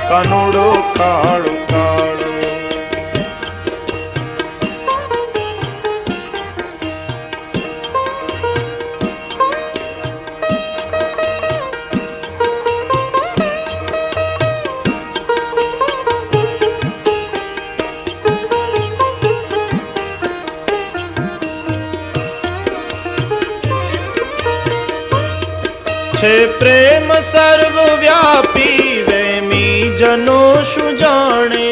કાનુડો કાળો કાળો છે પ્રેમ સર્વવ્યાપી વેમી જનો શું જાણે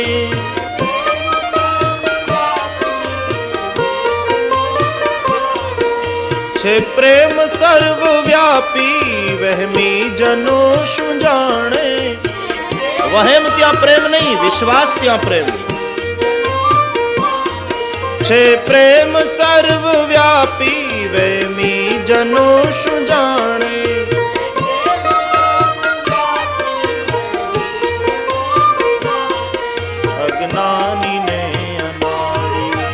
છે પ્રેમ સર્વવ્યાપી વહેમી જનો શું જાણે વહેમ ત્યાં પ્રેમ નહીં વિશ્વાસ ત્યાં પ્રેમ છે પ્રેમ સર્વવ્યાપી વહેમી જનો શું જાણે અજ્ઞાની ને અનાડી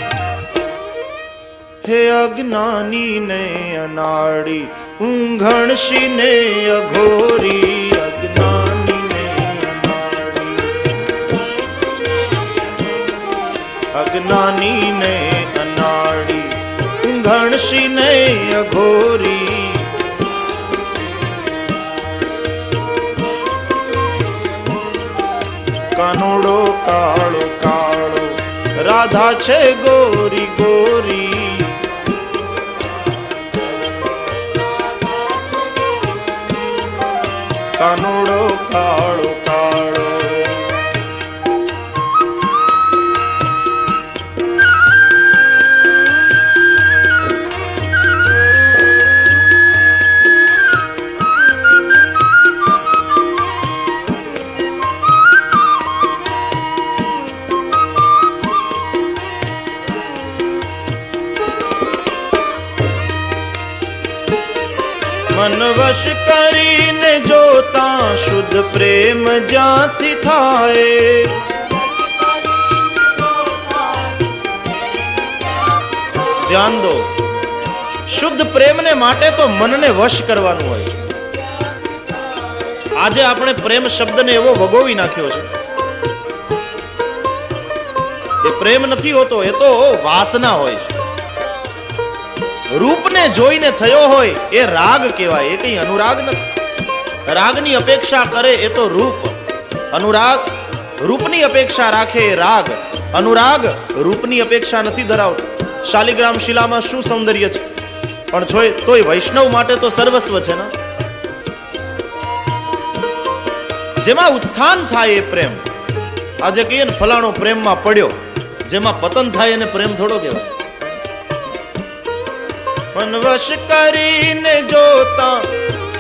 હે અજ્ઞાની ને અનાડી ઊંઘણશી ને અઘોરી અજ્ઞાની ને અનાડી અજ્ઞાની ને અનાડી ઊંઘણશી ને અઘોરી કાનુડો કાળો કાળો રાધા છે ગોરી ગોરી કાનુડો કાળો કાળો મન વશ કરીને જોતા શુદ્ધ પ્રેમ જ્યાંથી થાય ધ્યાન દો શુદ્ધ પ્રેમને માટે તો મનને વશ કરવાનું હોય આજે આપણે પ્રેમ શબ્દને એવો વગોવી નાખ્યો છે એ પ્રેમ નથી હોતો એ તો વાસના હોય છે રૂપને જોઈને થયો હોય એ રાગ કહેવાય એ કઈ અનુરાગ નથી રાગની અપેક્ષા કરે એ તો રૂપ અનુરાગ રૂપની અપેક્ષા રાખે એ રાગ અનુરાગ રૂપની અપેક્ષા નથી ધરાવતો શાલિગ્રામ શિલામાં શું સૌંદર્ય છે પણ જોઈ તોય વૈષ્ણવ માટે તો સર્વસ્વ છે ને જેમાં ઉત્થાન થાય એ પ્રેમ આજે કહીએ ને ફલાણો પ્રેમમાં પડ્યો જેમાં પતન થાય એને પ્રેમ થોડો કહેવાય મન વશ કરીને જોતા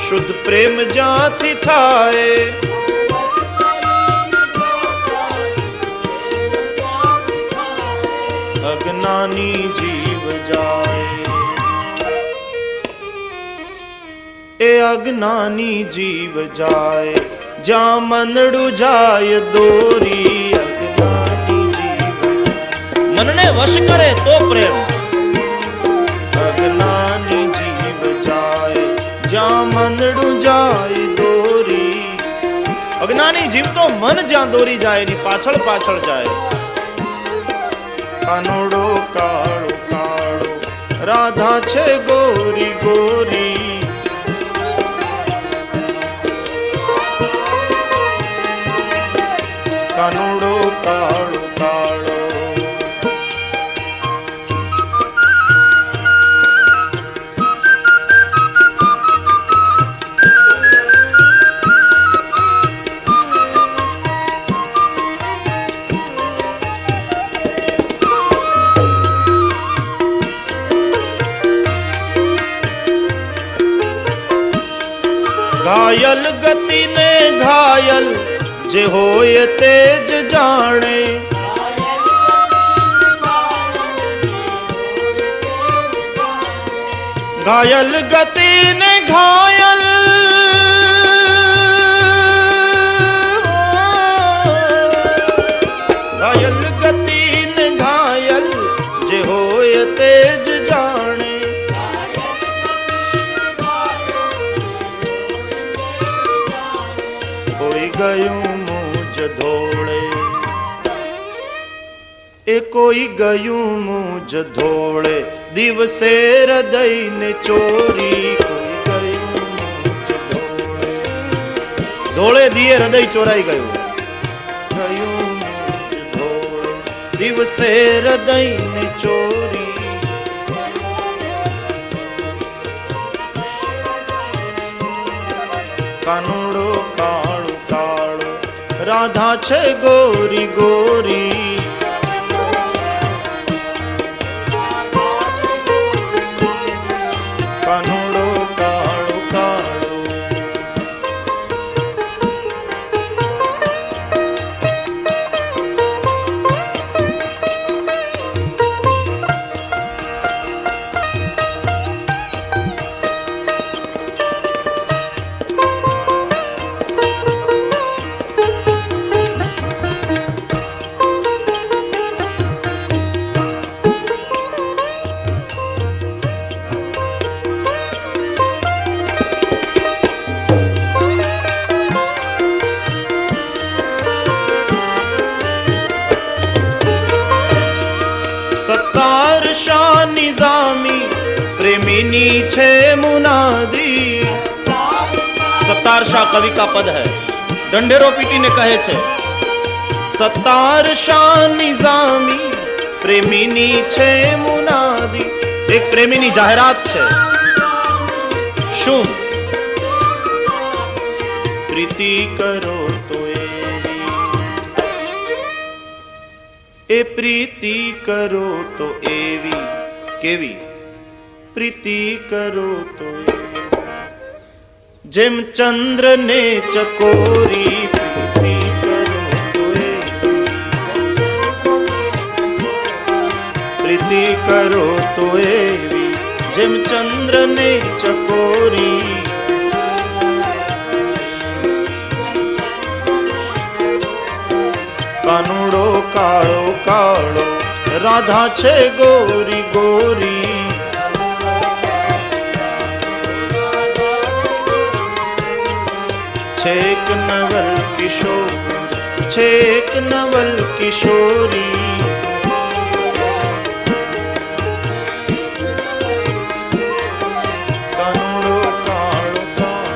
શુદ્ધ પ્રેમ જ્યાંથી થાય અજ્ઞાની જીવ જાય એ અજ્ઞાની જીવ જાય જ્યાં મનડું જાય દોરી અજ્ઞાની જીવ મનને વશ કરે તો પ્રેમ અજ્ઞાની જીવ જાય જ્યાં મનડું જાય દોરી અજ્ઞાની જીવ તો મન જ્યાં દોરી જાય એની પાછળ પાછળ જાય કાનુડો કાળો કાળો રાધા છે ગોરી ગોરી કાનુડો કાળો કાળો घायल गति ने घायल जे होय तेज जाने। घायल गति ने घायल घायल गति ने घायल जे होय तेज जाने। कोई गयूं मुझ धोड़े ए कोई गयूं मुझ धोड़े दिवसे हृदय ने चोरी। कोई गयूं मुझ धोड़े धोड़े दिए हृदय चोराई गયું। गयूं मुझ धोड़े दिवसे हृदय ने चोरी। कानूड़ो काळू काळू राधा छे गोरी गोरी। कानूड़ो काळू काळू सत्तार शाह निजामी प्रेमिनी छे मुनादी। सत्तार शाह कवि का पद है। दंडेरो पीटी ने कहे छे सत्तार शाह निजामी प्रेमिनी छे मुनादी। एक प्रेमिनी जाहेरात छे शुं प्रीति करो तो ए प्रीति करो तो एवी केवी प्रीति करो तो जेम चंद्र ने चकोरी। प्रीति करो तो एवी प्रीति करो तो एवी जेम चंद्र ने चकोरी। कानूड़ो काळो काळो राधा छे गोरी गोरी। छेक नवल किशोर छेक नवल किशोरी। कानूड़ो काळो काळो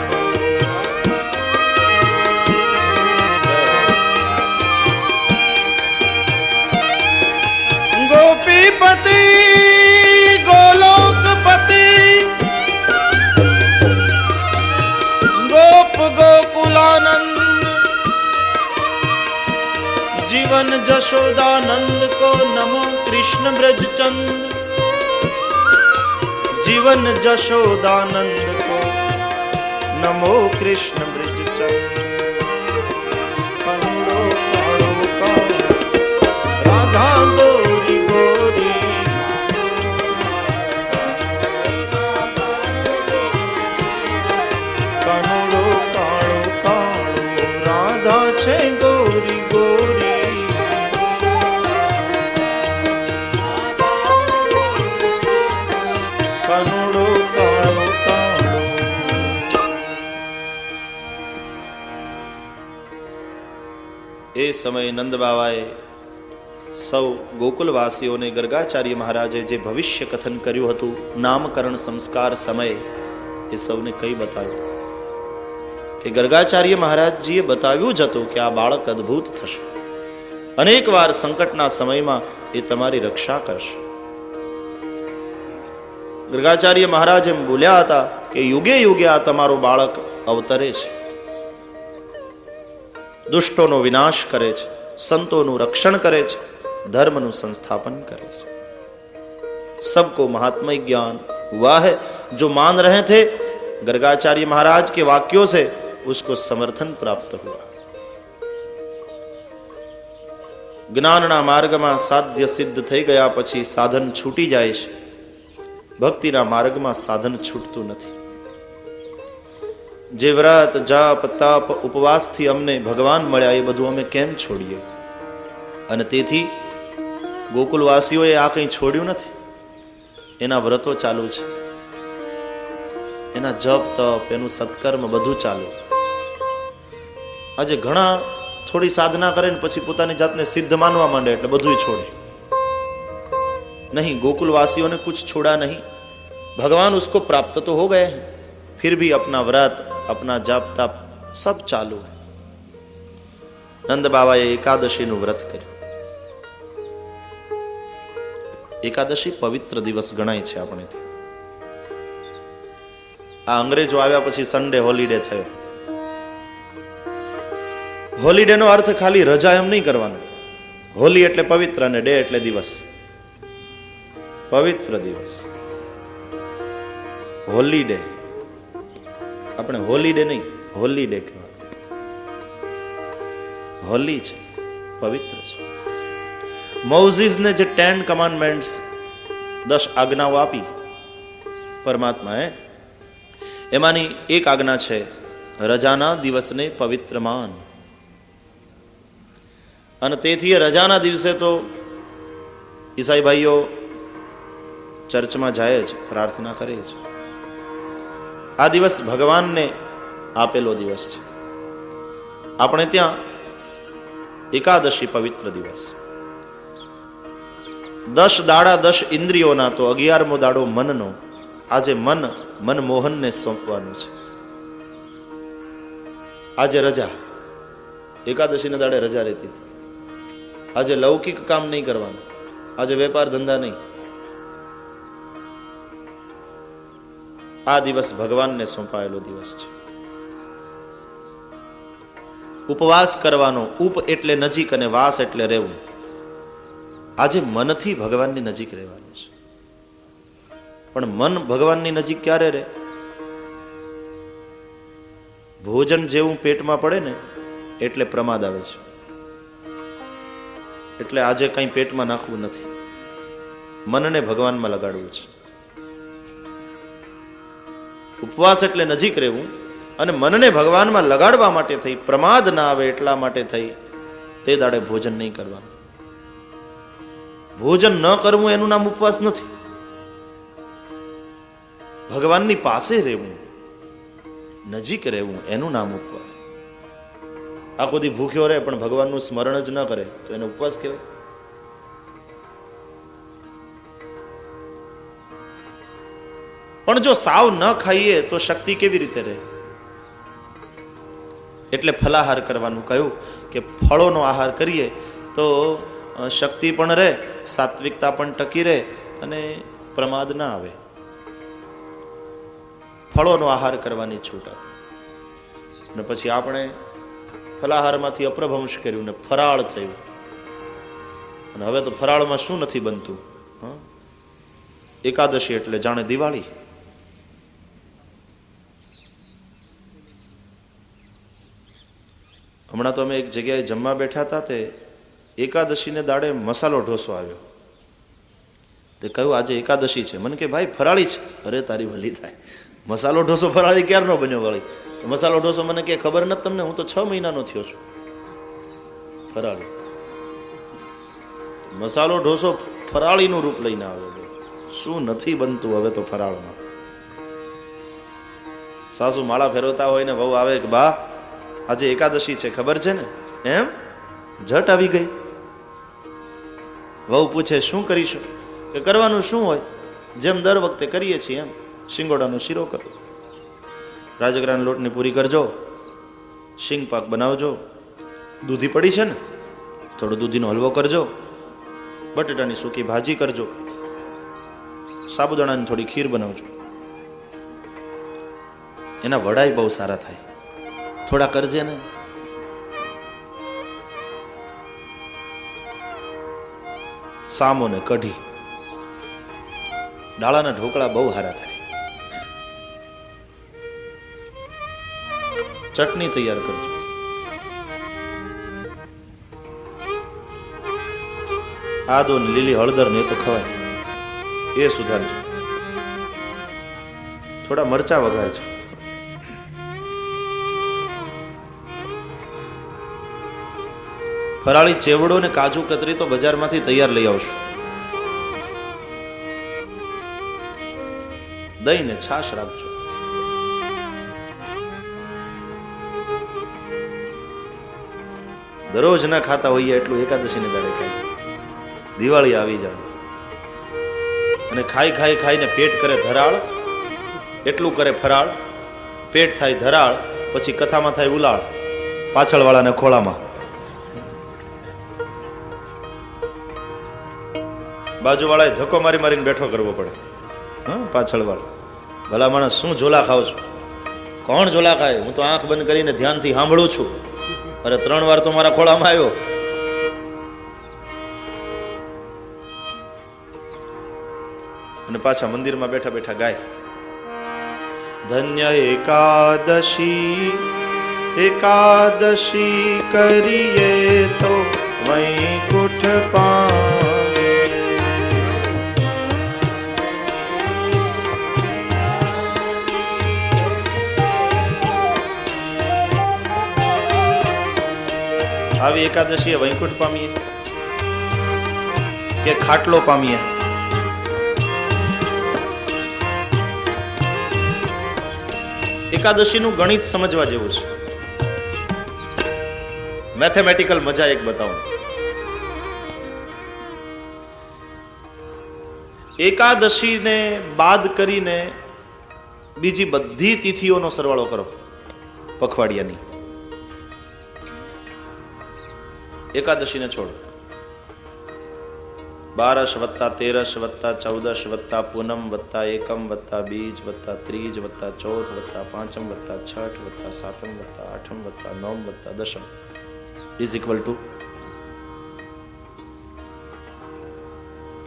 गोपीपति गोलोकपति गोप गोकुलानंद जीवन जशोदानंद को नमो कृष्ण ब्रजचंद। जीवन जशोदानंद को नमो कृष्ण ब्रजचंद। कानूड़ो काळो काळो राधा गोरी गोरी। कानूड़ो काळो काळो राधा छे गोरी गोरी। कानूड़ो काळो काळो ए समय नंद बाबाए सौ गोकुलवासीओने गर्गाचार्य महाराजे जे भविष्य कथन कर्યું હતું नामकरण संस्कार समय એ સૌને કઈ બતાવ્યું કે गर्गाचार्य महाराजજીએ બતાવ્યું જ હતું કે આ બાળક અદ્ભુત થશે। અનેક વાર સંકટના સમયમાં એ તમારી રક્ષા કરશે। गर्गाचार्य महाराज એમ બોલ્યા હતા કે યુગે યુગે આ તમારો બાળક અવતરે છે, દુષ્ટોનો વિનાશ કરે છે, સંતોનું રક્ષણ કરે છે, धर्मनु संस्थापन करे। सबको महात्मा ज्ञान हुआ है। जो मान रहे थे गर्गाचार्य महाराज के वाक्यों से उसको समर्थन प्राप्त हुआ। જ્ઞાનના માર્ગમાં સાધ્ય સિદ્ધ થઈ ગયા પછી સાધન છૂટી જાય છે, ભક્તિના માર્ગમાં સાધન છૂટતું નથી. જે વ્રત જપ તપ ઉપવાસથી અમને ભગવાન મળ્યા એ બધું અમે કેમ છોડીએ? અને તેથી ગોકુલવાસીઓએ આ કંઈ છોડ્યું નથી. એના વ્રતો ચાલુ છે, એના જપ તપ, એનું સત્કર્મ બધું ચાલુ. આજે ઘણા થોડી સાધના કરે ને પછી પોતાની જાતને સિદ્ધ માનવા માંડે એટલે બધું છોડે. नहीं, गोकुलवासियों ने कुछ छोड़ा नहीं. भगवान उसको प्राप्त तो हो गए हैं, फिर भी अपना व्रत अपना जप तप सब चालू है. नंद बाबाए एकादशीનું વ્રત કર્યું. એકાદશી પવિત્ર દિવસ ગણાય છે આપણે. આ અંગ્રેજો આવ્યા પછી સન્ડે હોલિડે થયો. હોલિડે નો અર્થ ખાલી રજા એમ નહીં કરવાનો. હોલી એટલે પવિત્ર અને ડે એટલે દિવસ. પવિત્ર દિવસ હોલિડે. આપણે હોલિડે નહીં, હોલિડે કહેવાય. હોલી છે, પવિત્ર છે. મોઝીસને જે 10 કમાન્ડમેન્ટ્સ 10 આજ્ઞાઓ આપી પરમાત્માએ, એમાંની એક આજ્ઞા છે રજાના દિવસને પવિત્ર માન. અને તેથી રજાના દિવસે તો ઈસાઈ ભાઈઓ ચર્ચમાં જાય જ, પ્રાર્થના કરે છે. આ દિવસ ભગવાનને આપેલો દિવસ છે. આપણે ત્યાં એકાદશી પવિત્ર દિવસ. 10 દાડા 10 ઇન્દ્રિયોના તો 11મો દાડો મનનો. આજે મનમોહનને સોંપવાનું છે. આજે રજા, એકાદશીના દાડે રજા રહેતી હતી. આજે લૌકિક કામ નહીં કરવાનું, આજે વેપાર ધંધા નહીં. આ દિવસ ભગવાનને સોંપાયેલો દિવસ છે. ઉપવાસ કરવાનો. ઉપ એટલે નજીક અને વાસ એટલે રહેવું. આજે મનથી ભગવાનની નજીક રહેવાનું છે. પણ મન ભગવાનની નજીક ક્યારે રહે? ભોજન જેવું પેટમાં પડે ને એટલે પ્રમાદ આવે છે. એટલે આજે કંઈ પેટમાં નાખવું નથી, મનને ભગવાનમાં લગાડવું છે. ઉપવાસ એટલે નજીક રહેવું અને મનને ભગવાનમાં લગાડવા માટે થઈ, પ્રમાદ ના આવે એટલા માટે થઈ તે દાડે ભોજન નહીં કરવાનું. ભોજન ન કરવું એનું નામ ઉપવાસ નથી. ભગવાનની પાસે રહેવું, નજીક રહેવું એનું નામ ઉપવાસ. આખો દી ભૂખ્યો રહે પણ ભગવાનનું સ્મરણ જ ન કરે તો એને ઉપવાસ કહેવાય? પણ જો સાવ ન ખાઈએ તો શક્તિ કેવી રીતે રહે? એટલે ફલાહાર કરવાનું કહ્યું કે ફળોનો આહાર કરીએ તો શક્તિ પણ રહે, સાત્વિકતા પણ ટકી રહે અને પ્રમાદ ના આવે. ફળોનો આહાર કરવાની છૂટ આપે. અને પછી આપણે ફલાહારમાંથી અપ્રભંશ કર્યું ને ફરાળ થયું. અને હવે તો ફરાળમાં શું નથી બનતું? એકાદશી એટલે જાણે દિવાળી. હમણાં તો અમે એક જગ્યાએ જમવા બેઠા હતા, તે એકાદશીને દાડે મસાલો ઢોસો આવ્યો. તે કહ્યું આજે એકાદશી છે. મને કે ભાઈ ફરાળી છે. અરે તારી ભલી થાય, મસાલો ઢોસો ફરાળી ક્યારનો બન્યો વળી? મસાલો ઢોસો મને કે ખબર નથી તમને, હું તો 6 મહિનાનો થયો છું. ફરાળી મસાલો ઢોસો ફરાળીનું રૂપ લઈને આવ્યો. શું નથી બનતું હવે તો ફરાળમાં? સાસુ માળા ફેરવતા હોય ને વહુ આવે કે બા આજે એકાદશી છે ખબર છે ને? એમ ઝટ આવી ગઈ. વહુ પૂછે શું કરીશું? કે કરવાનું શું હોય, જેમ દર વખતે કરીએ છીએ એમ શિંગોડાનો શીરો કરો, રાજગરાના લોટની પૂરી કરજો, શીંગ પાક બનાવજો, દૂધી પડી છે ને થોડો દૂધીનો હલવો કરજો, બટેટાની સૂકી ભાજી કરજો, સાબુદાણાની થોડી ખીર બનાવજો. એના વડાય બહુ સારા થાય, થોડા કરજે ને. સામો ને કઢી, ડાળાના ઢોકળા બહુ સારા થાય. ચટણી તૈયાર કરજો. આદુ ને લીલી હળદર ને એ તો ખવાય, એ સુધારજો. થોડા મરચા વઘારજો. ફરાળી ચેવડો ને કાજુ કતરી તો બજારમાંથી તૈયાર લઈ આવશું. દહીં ને છાશ રાખજો. દરરોજ ના ખાતા હોઈએ એટલું એકાદશીને દાડે ખાઈ. દિવાળી આવી જાય અને ખાઈ ખાઈ ખાઈને પેટ કરે ધરાળ, એટલું કરે ફરાળ, પેટ થાય ધરાળ, પછી કથામાં થાય ઉલાળ, પાછળ વાળાને ખોળામાં. બાજુ વાળાએ ધક્કો મારી મારીને બેઠો કરવો પડે. હા, પાછળ વાળા ભલા માણસ શું ઝોલા ખાવ છો? કોણ ઝોલા ખાય? હું તો આંખ બંધ કરીને ધ્યાનથી સાંભળું છું. અરે 3 વાર તો મારા ખોળામાં આવ્યો. અને પાછા મંદિરમાં બેઠા બેઠા ગાય, ધન્ય એકાદશી એકાદશી કરીએ તો વૈકુંઠ પામે. આવી એકાદશીએ વૈકુંઠ પામીએ કે ખાટલો પામીએ? એકાદશીનું ગણિત સમજવા જેવું છે. મેથેમેટિકલ મજા એક બતાવું. એકાદશીને બાદ કરીને બીજી બધી તિથિઓનો સરવાળો કરો પખવાડિયાની. એકાદશીને છોડો. 12 વત્તા 13 વત્તા 14 વત્તા પૂનમ વત્તા એકમ વત્તા બીજ વત્તા ત્રીજ વત્તા ચોથ વત્તા પાંચમ વત્તા છઠ વત્તા સાતમ વત્તા આઠમ વત્તા નવમ વત્તા દશમ ઇઝ ઇક્વલ ટુ.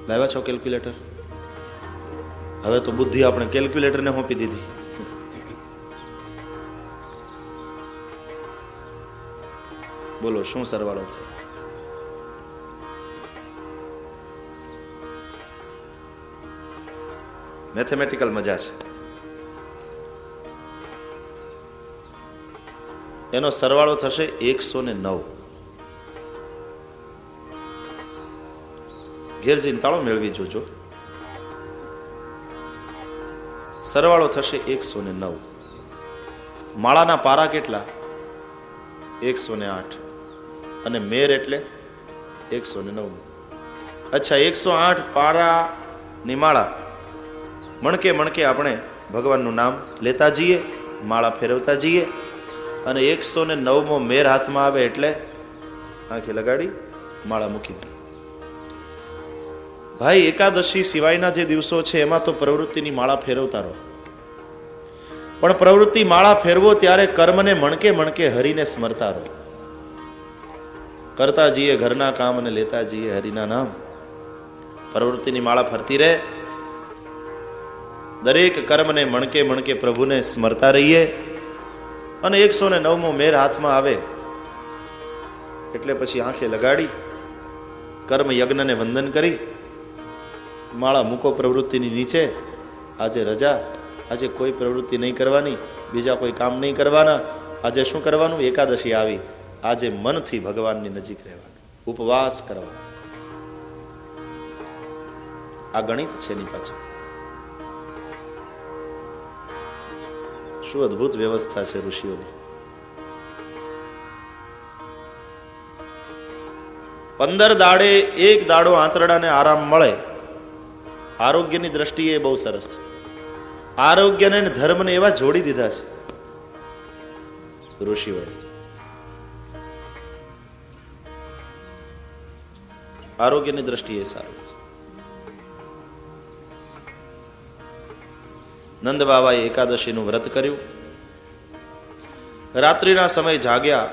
લાવ્યા છો કેલ્ક્યુલેટર? હવે તો બુદ્ધિ આપણે કેલ્ક્યુલેટરને સોંપી દીધી. બોલો શું સરવાળો થાય? મેથેમેટિકલ મજા છે. એનો સરવાળો થશે 109. ઘેર જઈને તાળો મેળવી જોજો. સરવાળો થશે 109. માળાના પારા કેટલા? 108. અને મેર એટલે 109. અચ્છા, 108 પારા ની માળા. મણકે મણકે આપણે ભગવાનનું નામ લેતા જઈએ, માળા ફેરવતા જઈએ, અને 109મો મેર હાથમાં આવે એટલે આંખે લગાડી માળા મૂકી દઈએ. ભાઈ, એકાદશી સિવાયના જે દિવસો છે એમાં તો પ્રવૃત્તિની માળા ફેરવતા રહો. પણ પ્રવૃત્તિ માળા ફેરવો ત્યારે કર્મને મણકે મણકે હરિને સ્મરતા રહો. કરતા જઈએ ઘરના કામ અને લેતા જઈએ હરિના નામ. પ્રવૃત્તિની માળા ફરતી રહે. દરેક કર્મને મણકે મણકે પ્રભુને સ્મરતા રહીએ. અને 109મો મેર હાથમાં આવે એટલે પછી આંખે લગાડી કર્મ યજ્ઞને વંદન કરી માળા મૂકો પ્રવૃત્તિની નીચે. આજે રજા, આજે કોઈ પ્રવૃત્તિ નહીં કરવાની, બીજા કોઈ કામ નહીં કરવાના. આજે શું કરવાનું? એકાદશી આવી, આજે મનથી ભગવાનની નજીક રહેવાનું, ઉપવાસ કરવાનો. આ ગણિત છે એની પાછળ. શું અદ્ભુત વ્યવસ્થા છે ઋષિઓની. 15 દાડે એક દાડો આંતરડાને આરામ મળે. આરોગ્યની દ્રષ્ટિએ બહુ સરસ છે. આરોગ્યને અને ધર્મને એવા જોડી દીધા છે ઋષિઓએ. આરોગ્યની દ્રષ્ટિએ સારું. નંદ બાબાએ એકાદશીનું વ્રત કર્યું. રાત્રિના સમય જાગ્યા,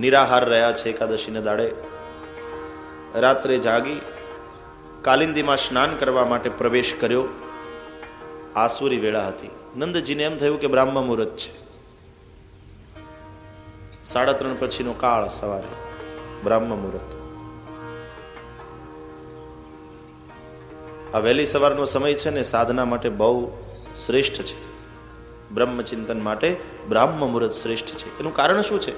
નિરાહાર રહ્યા છે એકાદશીને દાડે. રાત્રે જાગી કાલિંદીમાં સ્નાન કરવા માટે પ્રવેશ કર્યો. આસુરી વેળા હતી. નંદજીને એમ થયું કે બ્રાહ્મ મુહૂર્ત છે, 3:30 પછીનો કાળ સવારે બ્રહ્મ મુહૂર્ત. આ વહેલી સવારનો સમય છે ને સાધના માટે બહુ શ્રેષ્ઠ છે. બ્રહ્મચિંતન માટે બ્રાહ્મ મુહૂર્ત શ્રેષ્ઠ છે. એનું કારણ શું છે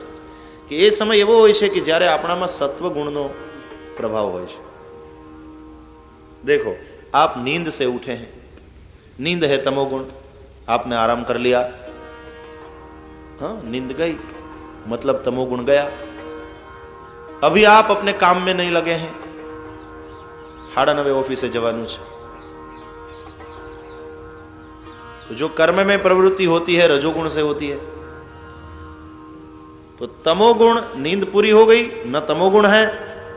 કે એ સમય એવો હોય છે કે જ્યારે આપણામાં સત્વ ગુણનો પ્રભાવ હોય છે. देखो आप नींद से उठे हैं, नींद है तमोगुण, आपने आराम कर लिया, हाँ नींद गई मतलब तमोगुण गया. अभी आप अपने काम में नहीं लगे हैं, 9:30 ऑफिसे जवानू है. तो जो कर्म में प्रवृत्ति होती है रजोगुण से होती है. तो तमोगुण नींद पूरी हो गई, न तमोगुण है,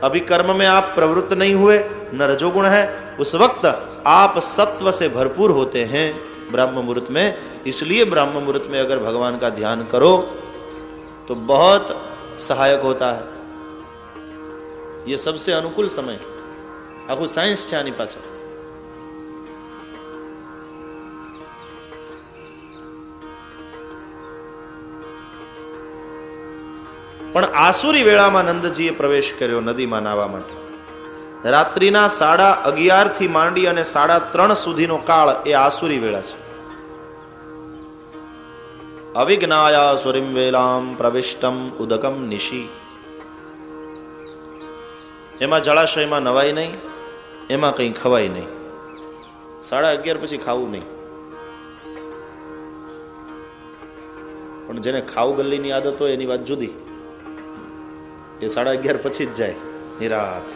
अभी कर्म में आप प्रवृत्त नहीं हुए, न रजोगुण है. उस वक्त आप सत्व से भरपूर होते हैं ब्रह्म मुहूर्त में. इसलिए ब्रह्म मुहूर्त में अगर भगवान का ध्यान करो तो बहुत सहायक होता है. ये सबसे अनुकूल समय. आखू साइंस છે આની પાછળ. પણ આસુરી વેળામાં નંદજીએ પ્રવેશ કર્યો નદીમાં નાહવા માટે. રાત્રિના 11:30 થી માંડી અને 3:30 સુધીનો કાળ એ આસુરી વેળા છે. અવિજ્ઞાયાસુરીમ વેલામ પ્રવિષ્ટમ ઉદકમ નિશી. એમાં જળાશયમાં નવાય નહીં, એમાં કંઈ ખવાય નહીં. 11:30 પછી ખાવું નહીં. પણ જેને ખાવ ગલ્લીની આદત હોય એની વાત જુદી, એ 11:30 પછી જ જાય નિરાત.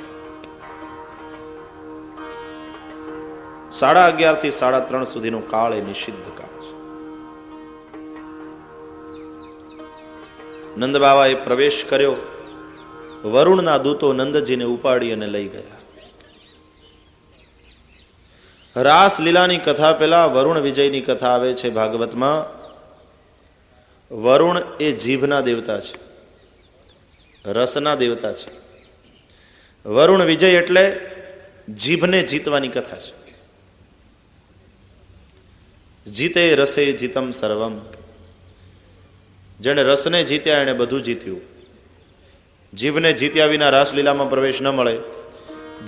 11:30 થી 3:30 સુધીનો કાળ એ નિષિદ્ધ કાળ છે. નંદ બાવાએ પ્રવેશ કર્યો. વરુણના દૂતો નંદજીને ઉપાડી અને લઈ ગયા. રાસ લીલાની કથા પહેલા વરુણ વિજયની કથા આવે છે ભાગવતમાં. વરુણ એ જીભના દેવતા છે, રસના દેવતા છે. વરુણ વિજય એટલે જીભને જીતવાની કથા છે. જીતે રસે જીતમ સર્વમ. જેણે રસને જીત્યા એણે બધું જીત્યું. જીભને જીત્યા વિના રાસલીલામાં પ્રવેશ ન મળે.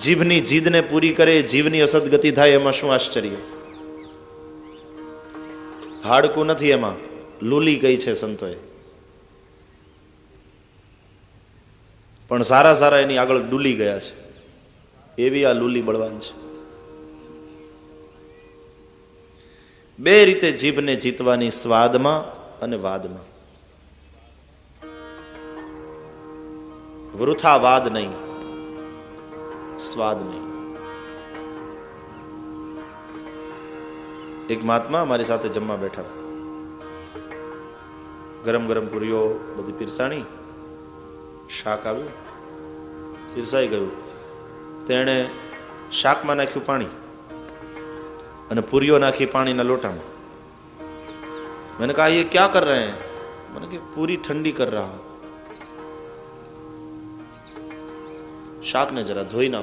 જીભની જીદને પૂરી કરે, જીભની અસદગતિ થાય, એમાં શું આશ્ચર્ય. હાડકું નથી એમાં, લૂલી ગઈ છે સંતોએ. પણ સારા સારા એની આગળ ડૂલી ગયા છે. એવી આ લૂલી બળવાન છે. બે રીતે જીભને જીતવાની, સ્વાદમાં અને વાદમાં. વૃથા વાદ નહીં, સ્વાદ નહીં. એક મહાત્મા મારી સાથે જમવા બેઠા હતા. ગરમ ગરમ પૂરીઓ બધી પીરસાણી, શાક આવ્યું, પીરસાઈ ગયું. તેણે શાકમાં નાખ્યું પાણી અને પૂરીઓ નાખી પાણીના લોટામાં. मैंने कहा ये क्या कर रहे हैं? मैंने कहा पूरी ठंडी कर रहा हूं. शाक ने जरा धोई ना.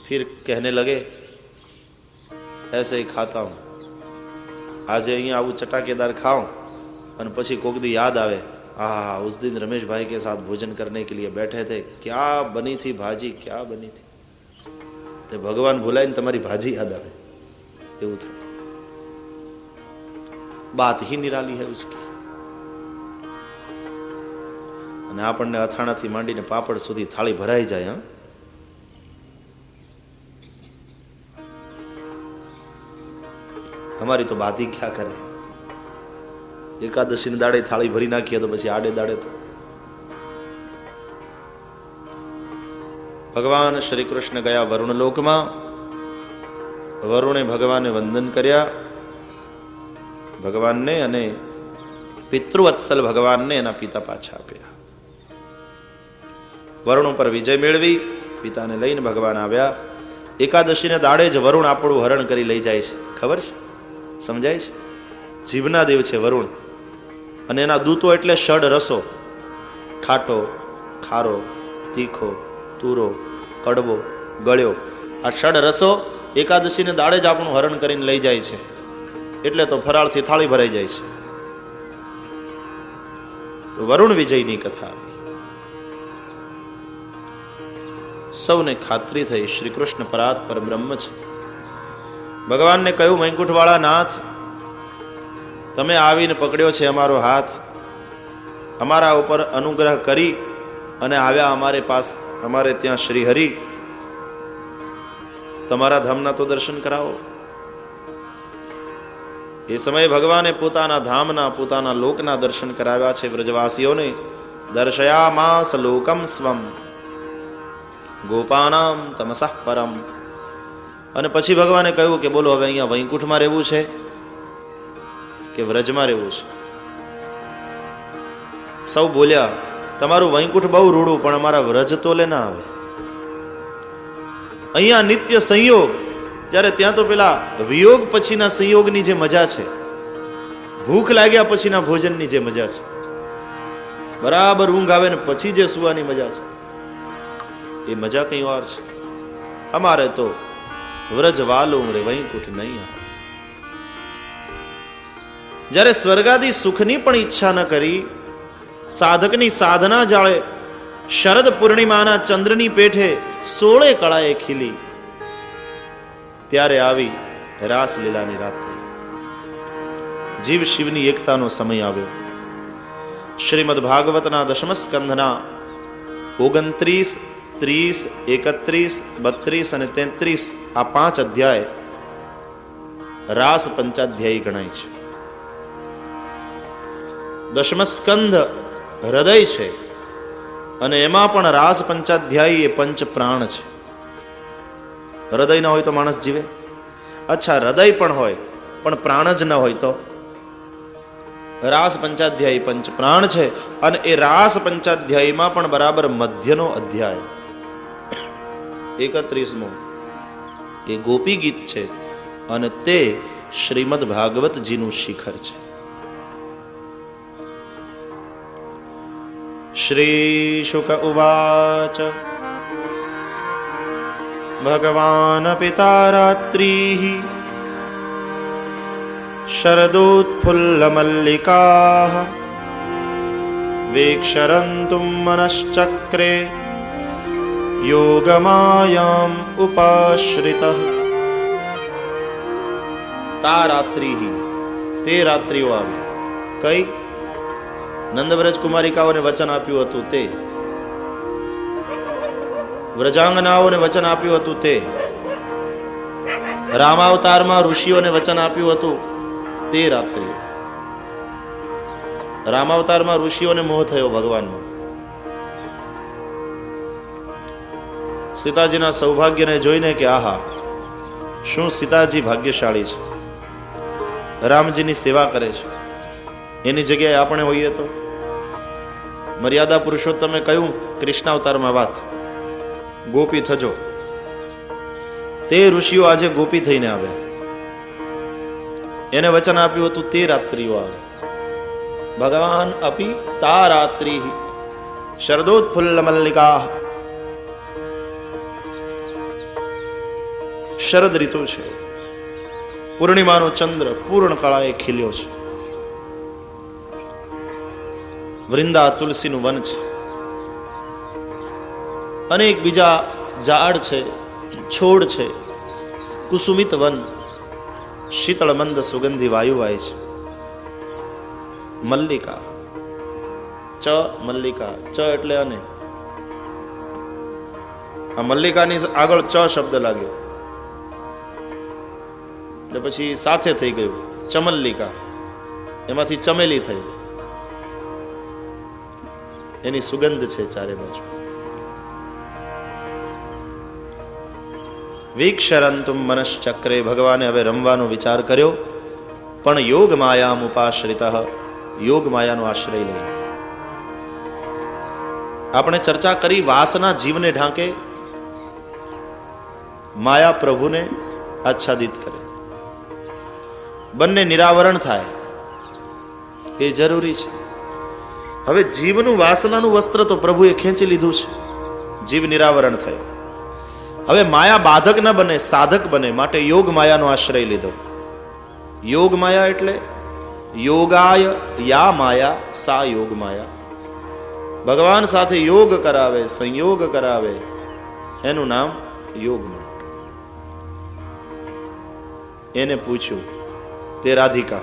फिर कहने लगे ऐसे ही खाता हूं. આજે અહીંયા આવું ચટાકેદાર ખાऊं અને પછી કોક દી યાદ આવે, हाँ उस दिन रमेश भाई के साथ भोजन करने के लिए बैठे थे, क्या बनी थी भाजी, क्या बनी थी. ते भगवान भुलाઈને તમારી भाजी याद आवे એવું થાય. बात ही निराली है उसकी. અને આપણને અથાણાથી માંડીને પાપડ સુધી થાળી ભરાઈ જાય. હા, हमारी तो बात ही क्या करे. एकादशी दाड़े थाली भरी नाखीए तो પછી આડે દાડે તો ભગવાન શ્રી કૃષ્ણ ગયા વરુણ લોકમાં. વરુણે ભગવાનને વંદન કર્યા, ભગવાનને, અને પિતૃવત્સલ ભગવાનને એના પિતા પાછા આપ્યા. વરુણ ઉપર વિજય મેળવી પિતાને લઈને ભગવાન આવ્યા. એકાદશીને દાડે જ વરુણ આપણું હરણ કરી લઈ જાય છે. ખબર છે? સમજાય છે? જીભના દેવ છે વરુણ. અને એના દૂતો એટલે ષડ રસો, ખાટો, ખારો, તીખો, તુરો, કડવો, ગળ્યો. આ ષડ રસો એકાદશીને દાડે જ આપણું હરણ કરીને લઈ જાય છે. એટલે તો ફરાળથી થાળી ભરાઈ જાય છે. વરુણ વિજયની કથા આવી. સૌને ખાતરી થઈ શ્રી કૃષ્ણ પરાત પર બ્રહ્મ છે. ભગવાનને કહ્યું, વૈકુંઠવાળા નાથ, તમે આવીને પકડ્યો છે અમારો હાથ, અમારા ઉપર અનુગ્રહ કરી અને આવ્યા અમારે પાસ, અમારે ત્યાં શ્રી હરિ, તમારા ધામના તો દર્શન કરાવો. એ સમયે ભગવાને પોતાના ધામના, પોતાના લોકના દર્શન કરાવ્યા છે વ્રજવાસીઓને. દર્શયામાસ લોકમ સ્વમ ગોપાનામ તમસઃ પરમ. અને પછી ભગવાને કહ્યું કે બોલો, હવે અહીંયા વૈકુંઠમાં રહેવું છે કે વ્રજમાં રહેવું છે? સૌ બોલ્યા, તમારું વૈકુંઠ બહુ રૂડું, પણ અમારા વ્રજ તોલે ના આવે. અહીંયા નિત્ય સંયોગ, જ્યારે ત્યાં તો પેલા વિયોગ પછીના સંયોગની જે મજા છે, ભૂખ લાગ્યા પછીના ભોજનની જે મજા છે, બરાબર ઊંઘ આવે ને પછી જે સુવાની મજા છે, એ મજા કઈ વાર છે. અમારે તો વ્રજ વાલું રે વૈકુંઠ નહીં આવે. જ્યારે સ્વર્ગાદી સુખની પણ ઈચ્છા ન કરી, સાધકની સાધના જાળે શરદ પૂર્ણિમાના ચંદ્રની પેઠે 16 કળાએ ખીલી, ત્યારે આવી રાસલીલાની રાત્રિ. જીવ શિવની એકતાનો સમય આવ્યો. શ્રીમદ ભાગવતના દશમ સ્કંધના 29, 30, 31, 32 અને 33 આ 5 અધ્યાય રાસ પંચાધ્યાયી ગણાય છે. દશમ સ્કંધ હૃદય છે અને એમાં પણ રાસ પંચાધ્યાયી એ પંચ પ્રાણ છે. હૃદય ન હોય તો માણસ જીવે? અચ્છા, હૃદય પણ હોય પણ પ્રાણ જ ન હોય તો? રાસ પંચાધ્યાયી પંચ પ્રાણ છે. અને એ રાસ પંચાધ્યાયીમાં પણ બરાબર મધ્યનો અધ્યાય 31મો એ ગોપી ગીત છે અને તે શ્રીમદ ભાગવતજીનું શિખર છે. શ્રી શુક ઉવાચ ભગવાન પિતા રાત્રિઃ શરદોત્ફુલ્લમલ્લિકાઃ વેક્ષરન્તુમ મનશ્ચક્રે યોગમાયામ ઉપાશ્રિતઃ. તા રાત્રિઃ, તે રાત્રિઓ આવી. કઈ? નંદવ્રજ કુમારિકાઓને વચન આપ્યું હતું તે, વ્રજાંગનાઓને વચન આપ્યું હતું તે, રામાવતારમાં ઋષિઓને વચન આપ્યું હતું તે રાત્રિ. રામાવતારમાં ઋષિઓને મોહ થયો ભગવાનમાં. સીતાજીના સૌભાગ્યને જોઈને કે આહા, શું સીતાજી ભાગ્યશાળી છે, રામજીની સેવા કરે છે. એની જગ્યાએ આપણે હોઈએ તો? મર્યાદા પુરુષોત્તમે કહ્યું કૃષ્ણાવતારમાં વાત, ગોપી થજો. તે ઋષિઓ આજે ગોપી થઈને આવે. એને વચન આપ્યું હતું તે રાત્રિઓ આવે. ભગવાન અપી તા રાત્રિ શરદોત્ફુલ્લ મલ્લિકા. શરદ ઋતુ છે, પૂર્ણિમાનો ચંદ્ર પૂર્ણ કળાએ ખીલ્યો છે. વૃંદા તુલસીનું વન છે, અનેક બીજા ઝાડ છે, છોડ છે, કુસુમિત વન, શીતળ મંદ સુગંધી વાયુ વાય છે. મલ્લિકા, ચ મલ્લિકા, ચ એટલે અને, આ મલ્લિકાની આગળ ચ શબ્દ લાગ્યો એટલે પછી સાથે થઈ ગયું ચમલ્લિકા, એમાંથી ચમેલી થઈ. એની સુગંધ છે ચારે બાજુ. વીક્ષરંતુમ મનશ્ચક્રે, ભગવાને હવે રમવાનો વિચાર કર્યો, પણ યોગ માયામ ઉપાશ્રિતઃ, યોગ માયાનો આશ્રય લઈ. આપણે ચર્ચા કરી, વાસના જીવને ઢાંકે, માયા પ્રભુને આચ્છાદિત કરે. બંને નિરાવરણ થાય એ જરૂરી છે. હવે જીવનું વાસનાનું વસ્ત્ર તો પ્રભુએ ખેંચી લીધું છે, જીવ નિરાવરણ થયો. હવે માયા બાધક ન બને, સાધક બને, માટે યોગ માયાનો આશ્રય લીધો. યોગ માયા એટલે યોગાય યા માયા સા યોગ માયા. ભગવાન સાથે યોગ કરાવે, સંયોગ કરાવે, એનું નામ યોગમાં. એને પૂછ્યું, તે રાધિકા,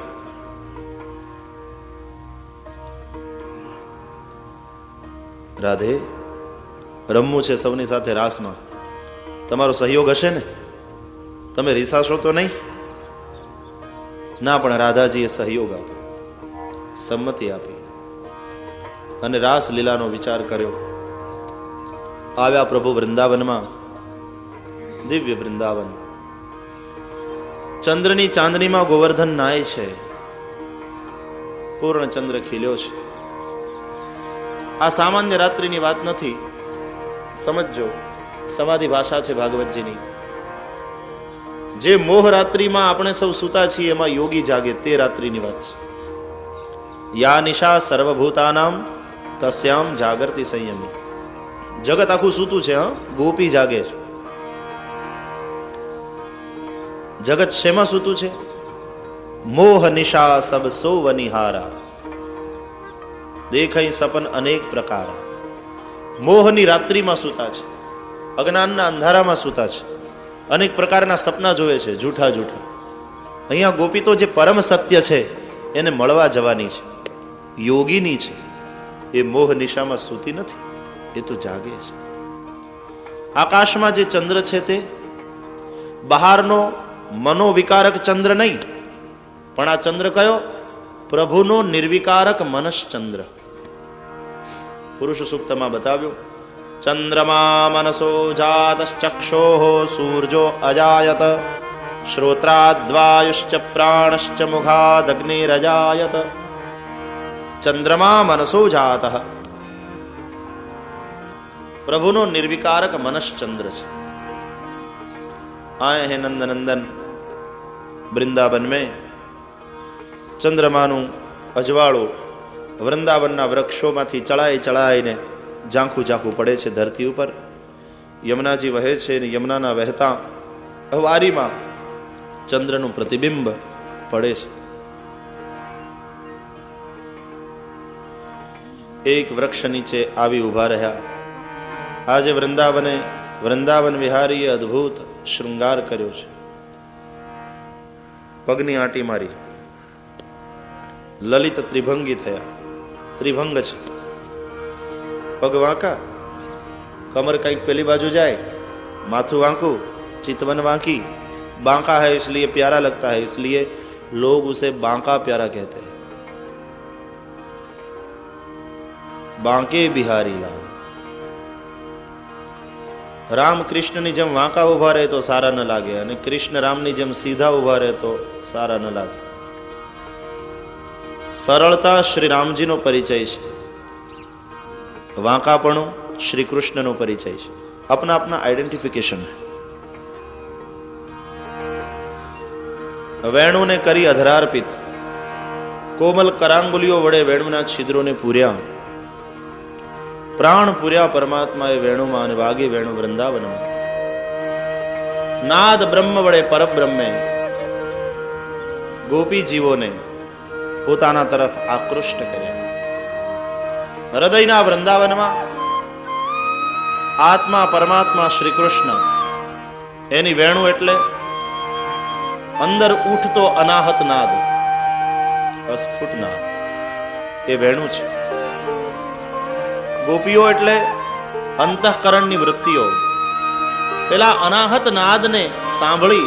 રાધે, રમવું છે સૌની સાથે રાસમાં, તમારો સહયોગ હશે ને? તમે રીસાશો તો નહીં? ના, પણ રાધાજીએ સહયોગ આપ્યો, સંમતિ આપી અને રાસ લીલાનો વિચાર કર્યો. આવ્યા પ્રભુ વૃંદાવનમાં, દિવ્ય વૃંદાવન. ચંદ્રની ચાંદનીમાં ગોવર્ધન નાય છે, પૂર્ણ ચંદ્ર ખીલ્યો છે. આ સામાન્ય રાત્રિની વાત નથી, સમજજો, સમાધિ ભાષા છે ભાગવતજીની. જે મોહ રાત્રિમાં આપણે સૌ સૂતા છીએ એમાં યોગી જાગે, તે રાત્રિની વાત છે. યા નિશા સર્વભૂતાનામ તસ્યામ જાગૃતિ સંયમી. જગત આખું સૂતું છે, હા, ગોપી જાગે છે. જગત શેમાં સૂતું છે? મોહ નિશા સબ સો વનિહારા, દેખાઈ સપન અનેક પ્રકાર. મોહની રાત્રિમાં સૂતા છે, અજ્ઞાનના અંધારામાં સૂતા છે, અનેક પ્રકારના સપના જોવે છે, જૂઠા જૂઠા. અહીંયા ગોપી તો જે પરમ સત્ય છે એને મળવા જવાની છે, યોગીની છે. એ મોહ નિશામાં સૂતી નથી, એ તો જાગે છે. આકાશમાં જે ચંદ્ર છે તે બહારનો મનોવિકારક ચંદ્ર નહીં, પણ આ ચંદ્ર કયો? પ્રભુનો નિર્વિકારક મનશ્ચંદ્ર. પુરુષ સૂક્તમાં બતાવ્યું, ચંદ્રમા મનસો જાતશ્ચક્ષોઃ સૂર્જો અજાયત શ્રોત્રાદ્વાયુશ્ચ પ્રાણશ્ચ મુખાદગ્નિરજાયત. ચંદ્રમા મનસો જાતઃ, પ્રભુનો નિર્વિકારક મનશ્ચંદ્ર છે. आए हैं नंद नंदन वृंदावन में. ચંદ્રમાનું અજવાળું વૃંદાવનના વૃક્ષોમાંથી ચડાઈ ચડાઈને ઝાંખું ઝાંખું પડે છે ધરતી ઉપર. યમુનાજી વહે છે અને યમુનાના વહેતા અવારીમાં ચંદ્રનું પ્રતિબિંબ પડે છે. એક વૃક્ષ નીચે આવી ઊભા રહ્યા. આજે વૃંદાવન વિહારીએ અદ્ભુત શૃંગાર કર્યો છે. પગની આંટી મારી, લલિત ત્રિભંગી થયા. ત્રિભંગ છે, પગ વાંકા, કમર કઈક પેલી બાજુ જાય, माथु वांकू, चितवन वांकी. बांका है इसलिए प्यारा लगता है, इसलिए लोग उसे बांका प्यारा कहते हैं. बांके बिहारी लाल. राम कृष्ण ની જેમ વાંકા ઉભા રહે તો સારા ન લાગે, અને કૃષ્ણ રામ ની જેમ સીધા ઉભા રહે તો સારા ન લાગે. સરળતા શ્રી રામજી નો પરિચય છે, વાંકાપણું શ્રી કૃષ્ણ નો પરિચય છે. अपना अपना आइडेंटिफिकेशन है. वेणु ने करी अधरार्पित, कोमल करांगुलियों वड़े वेणुना छिद्रों ने पूर्या. प्राण पूर्या परमात्मा ए वेणु में वागे वेणु वृंदावन में. नाद ब्रह्म वड़े पर ब्रह्मे गोपी जीवों ने पोताना तरफ आकृष्ट कर्या. हृदयना वृंदावन में आत्मा परमात्मा श्री कृष्ण एनी वेणु एटले अंदर उठतो अनाहत नाद, अस्फुट नाद, ए वेणु छे. गोपीओ एटले अंतःकरणनी वृत्तिओ पेला अनाहत नाद ने सांभळी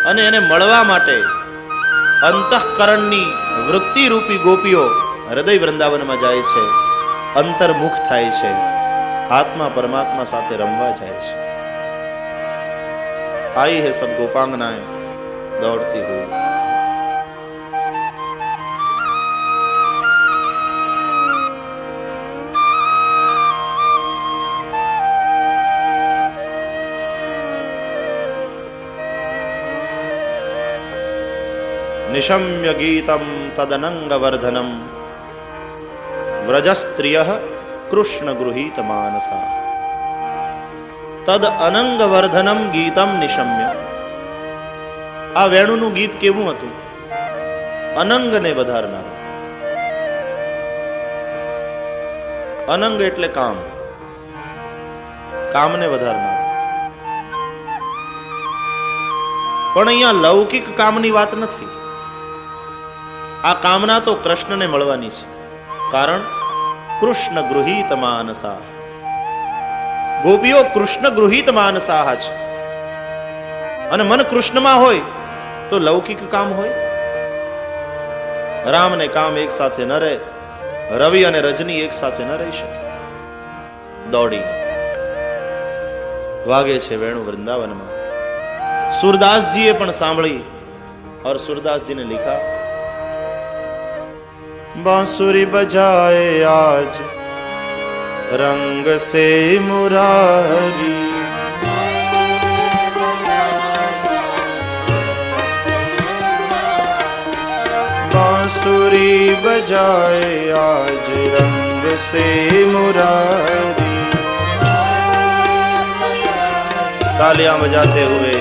अने एने मळवा माटे अंतःकरणनी वृत्ति रूपी गोपीओ हृदय वृंदावन में जाय छे, अंतर्मुख थाय छे, आत्मा परमात्मा साथे रमवा जाए छे. आई है सब गोपांगनाएं दौड़ती हुई. निशम्य गीतम तदनंग वर्धनम व्रजस्त्रियः कृष्ण गृहीत मानसा. तद अनंग वर्धनम गीतम निशम्य. आ वेणुનું ગીત કેવું હતું? અનંગને વધારનાર. અનંગ એટલે કામ, કામને વધારનાર. પણ અહીંયા લૌકિક કામની વાત નથી. આ કામના તો કૃષ્ણને મળવાની છે. કારણ કૃષ્ણ ગૃહીત માનસા, ગોપીઓ કૃષ્ણ ગૃહીત માનસા છે. અને મન કૃષ્ણમાં હોય તો લૌકિક કામ હોય. રામ ને કામ એક સાથે ન રહે, રવિ અને રજની એક સાથે ન રહી શકે. દોડી વાગે છે વેણુ વૃંદાવનમાં. सूरदास जी પણ સાંભળી और सूरदास जी ने लिखा, बांसुरी बजाए आज रंग से मुरारी, बांसुरी बजाए आज रंग से मुरारी. तालियां बजाते हुए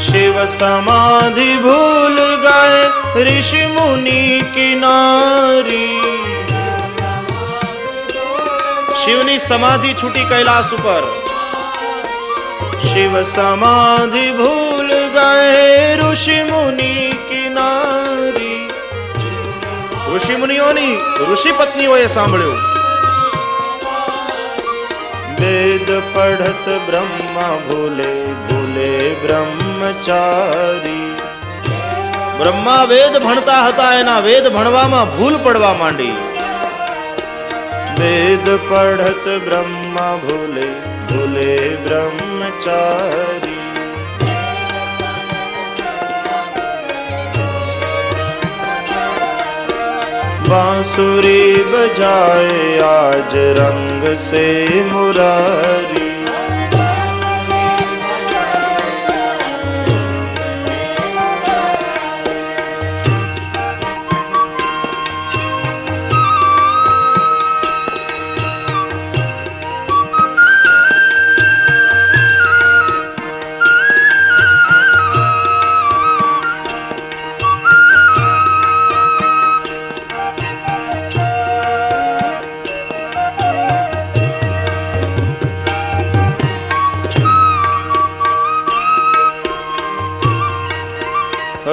शिव समाधि भूल गए ऋषि मुनि की नारी. शिवनी समाधि छूटी कैलाश ઉપર. शिव समाधि भूल गए ऋषि मुनि की नारी. ऋषि मुनियोनी ऋषि पत्नीઓએ સાંભળ્યું. वेद पढ़त ब्रह्मा भूले भूले ब्रह्मचारी. બ્રહ્મા વેદ ભણતા હતા, એના વેદ ભણવામાં ભૂલ પડવા માંડી. વેદ પઢત બ્રહ્મા ભૂલે ભૂલે બ્રહ્મચારી. बांसुरी बजाए आज रंग से मुरारी.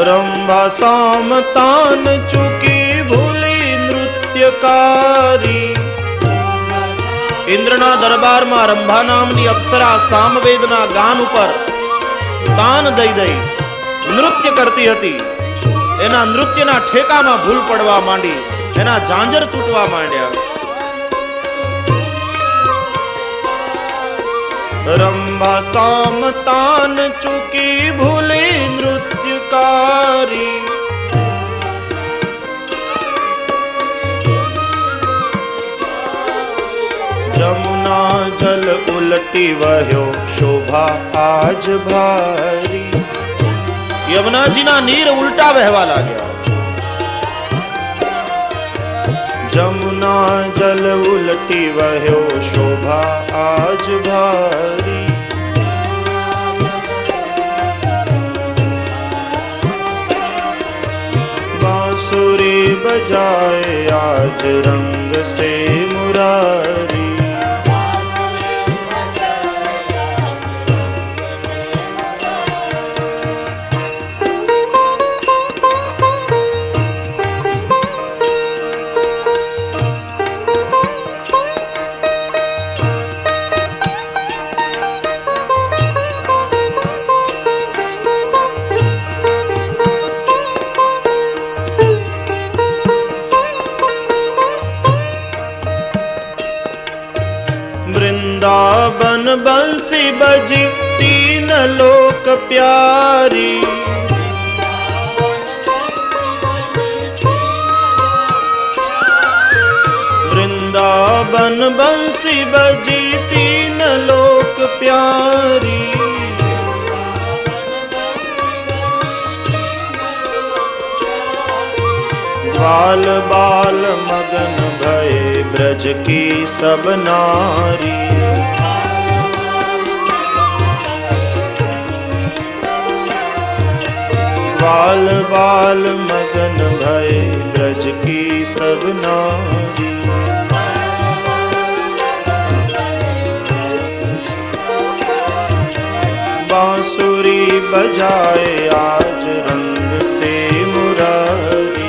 रंभा साम तान चुकी भूली नृत्यकारी. इंद्રના દરબારમાં રંભા નામની અપ્સરા સામવેદના ગાન ઉપર તાન દઈ દઈ નૃત્ય કરતી હતી. એના નૃત્યના ઠેકામાં ભૂલ પડવા માંડી, એના ઝાંઝર તૂટવા માંડ્યા. रंभा साम तान चुकी भूली नृत्यकारी. जमुना जल उलटी वह्यो शोभा आज भारी. યમુનાજીના નીર ઉલટા વહેવા લાગ્યા. जमुना जल उलटी वह्यो शोभा आज भारी. बांसुरी बजाए आज रंग से मुरारी. वृंदावन बंसी बजी तीन लोक प्यारी. वृंदावन बंसी बजी तीन लोक प्यारी. ग्वाल बाल मगन भये ब्रज की सब नारी. बाल बाल मगन भय ब्रज की सब नारी। बांसुरी बजाए आज रंग से मुरारी।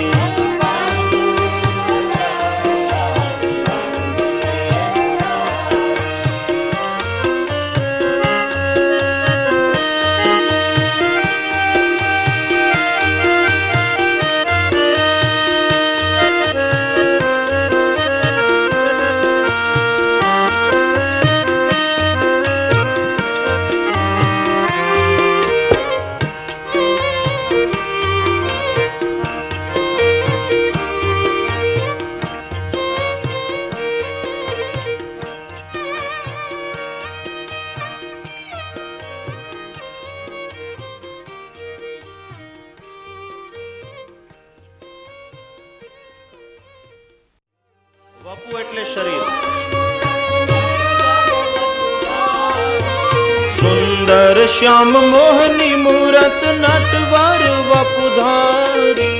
વપુ એટલે શરીર. સુંદર શ્યામ મોહની મૂરત નટવર વપુધારી.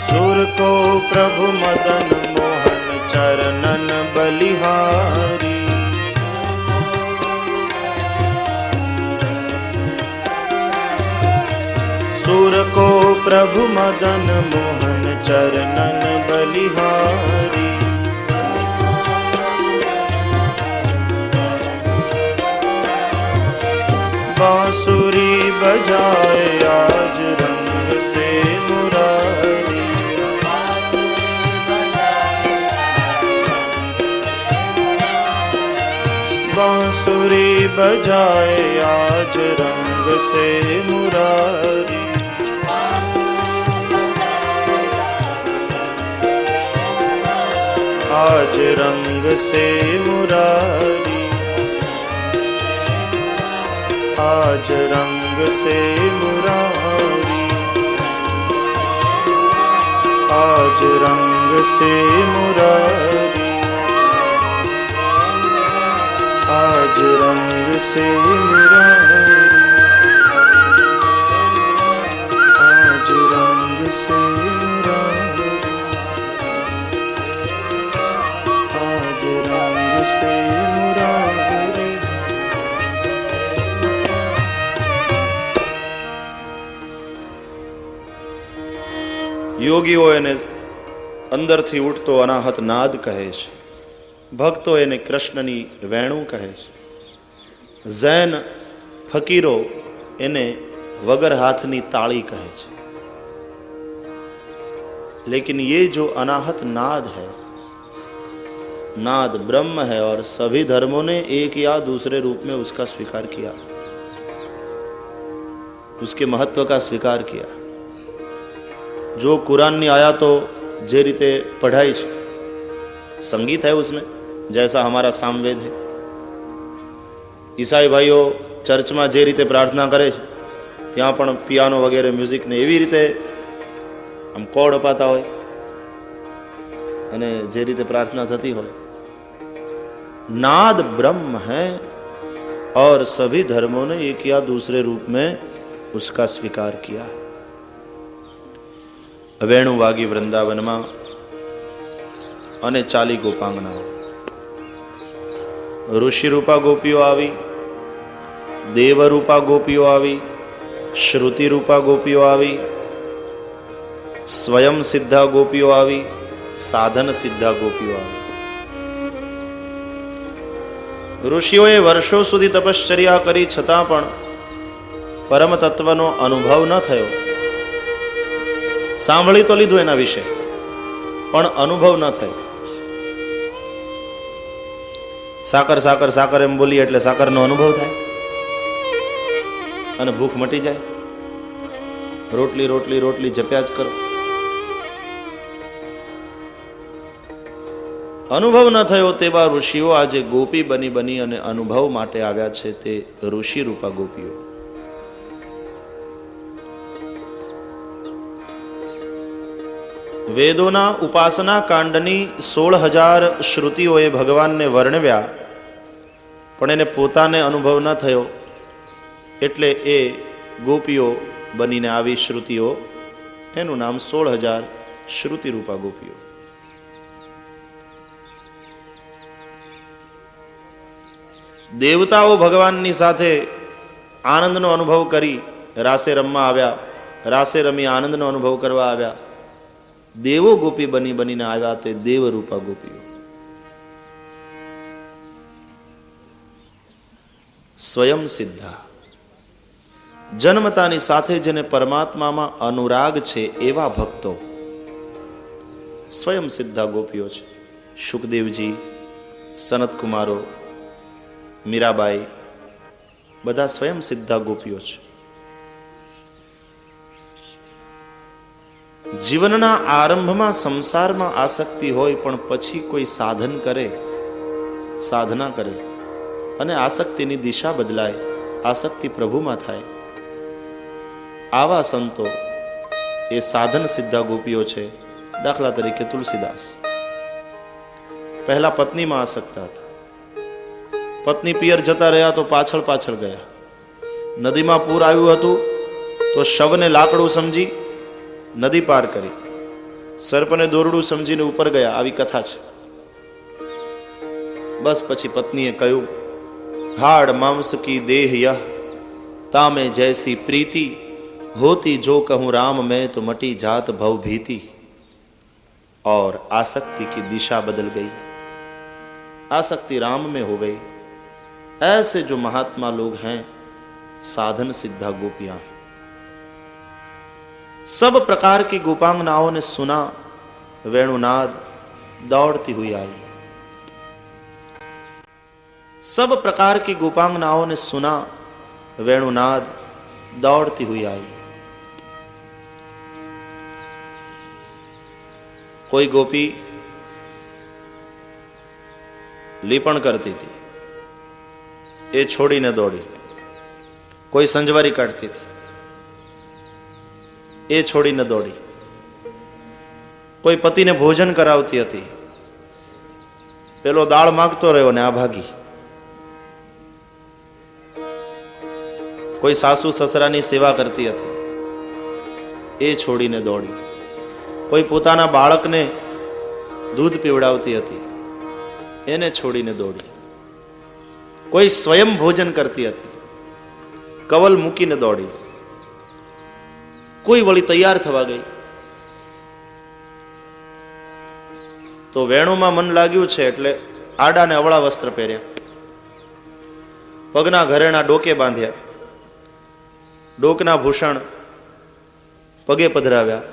સુર को प्रभु मदन मोहन चरणन बलिहारी. सुर को प्रभु मदन मोहन चरणन बलिहारी. बांसुरी बजाए आज रंग से मुरारी. बांसुरी बजाए आज रंग से मुरारी. आज रंग से मुरारी. आज रंग से मुरारी. आज रंग से मुरारी. आज रंग से मुरारी. आज रंग से मुरारी. आज रंग से मुरारी. યોગીઓ એને અંદરથી ઉઠતો અનાહત નાદ કહે છે. ભક્તો એને કૃષ્ણની વેણુ કહે છે. જૈન ફકીરો એને વગર હાથની તાળી કહે છે. लेकिन ये जो अनाहत नाद है, नाद ब्रह्म है और सभी धर्मों ने एक या दूसरे रूप में उसका स्वीकार किया, उसके महत्व का स्वीकार किया. जो कुरान ની આયાતો જે રીતે પઢાઈ છે, संगीत है उसमें, जैसा हमारा सामवेद है. ईसाई भाईओ चर्चમાં જે રીતે પ્રાર્થના કરે છે, ત્યાં પણ પિયાનો વગેરે મ્યુઝિક ને એવી રીતે આમ કોડ અપાતા હોય અને જે રીતે પ્રાર્થના થતી હોય. नाद ब्रह्म है और सभी धर्मों ने एक या दूसरे रूप में उसका स्वीकार किया. वेणु वागी वृंदावन में अने चाली गोपांगनाओ. ऋषि रूपा गोपीओ आवी, देव रूपा गोपीओ आवी, श्रुति रूपा गोपीओ आवी, स्वयं सिद्धा गोपीओ आवी, साधन सिद्धा गोपीओ आवी. ऋषिओए वर्षों सुधी तपश्चर्या करी छतां पण परम तत्वनो अनुभव न थयो. सांभळी तो लीधुं एना विषे पण अनुभव न थयो. साकर साकर साकर एम बोली एटले साकरनो अनुभव थाय अने भूख मटी जाय. रोटली रोटली रोटली जप्या ज करो. अनुभव न थयो तेवा ऋषिओ आजे गोपी बनी बनी अने अनुभव माटे आव्या छे ते ऋषि रूपा गोपीओ. वेदोना उपासना कांडनी 16,000 श्रुतिओए भगवान ने वर्णव्या પણ એને પોતાને અનુભવ ન થયો, એટલે એ ગોપીઓ બનીને આવી શ્રુતિઓ, એનું નામ 16,000 શ્રુતિરૂપા ગોપીઓ. દેવતાઓ ભગવાનની સાથે આનંદનો અનુભવ કરી રાસે રમવા આવ્યા, રાસે રમી આનંદનો અનુભવ કરવા આવ્યા. દેવો ગોપી બનીને આવ્યા તે દેવરૂપા ગોપીઓ. સ્વયં સિદ્ધા, જન્મતાની સાથે જેને પરમાત્મામાં અનુરાગ છે એવા ભક્તો સ્વયં સિદ્ધા ગોપીઓ છે. શુકદેવજી, સનતકુમારો, મીરાબાઈ બધા સ્વયં સિદ્ધા ગોપીઓ છે. જીવનના આરંભમાં સંસારમાં આસક્તિ હોય, પણ પછી કોઈ સાધન કરે, સાધના કરે અને આસક્તિની દિશા બદલાય, આસક્તિ પ્રભુમાં થાય, આવા સંતો એ સાધન સિદ્ધા ગોપીઓ છે. દાખલા તરીકે તુલસીદાસ પહેલા પત્નીમાં આસક્ત હતા. પત્ની પિયર જતા રહ્યા તો પાછળ પાછળ ગયા. નદીમાં પૂર આવ્યું હતું તો શવને લાકડું સમજી નદી પાર કરી, સર્પને દોરડું સમજીને ઉપર ગયા. આવી કથા છે. બસ પછી પત્નીએ કહ્યું, હાડ માંસ કી દેહ યહ, તામે જૈસી પ્રીતિ, होती जो कहूं राम में तो मटी जात भव भीति. और आसक्ति की दिशा बदल गई, आसक्ति राम में हो गई. ऐसे जो महात्मा लोग हैं साधन सिद्धा गोपियां हैं. सब प्रकार की गोपांगनाओं ने सुना वेणुनाद, दौड़ती हुई आई. सब प्रकार की गोपांगनाओं ने सुना वेणुनाद, दौड़ती हुई आई. कोई गोपी લીપણ કરતી હતી, એ છોડીને દોડી. કોઈ સંજવારી કાઢતી હતી, એ છોડીને દોડી. કોઈ પતિને ભોજન કરાવતી હતી, પેલો દાળ માંગતો રહ્યો ને આ ભાગી. કોઈ સાસુ સસરાની સેવા કરતી હતી, એ છોડીને દોડી. કોઈ પોતાના બાળકને દૂધ પીવડાવતી હતી, એને છોડીને દોડી. કોઈ સ્વયં ભોજન કરતી હતી, કવલ મૂકીને દોડી. કોઈ વળી તૈયાર થવા ગઈ. તો વેણુમાં મન લાગ્યું છે એટલે આડા ને અવળા વસ્ત્ર પહેર્યા, પગના ઘરેણા ડોકે બાંધ્યા, ડોકના ભૂષણ પગે પધરાવ્યા.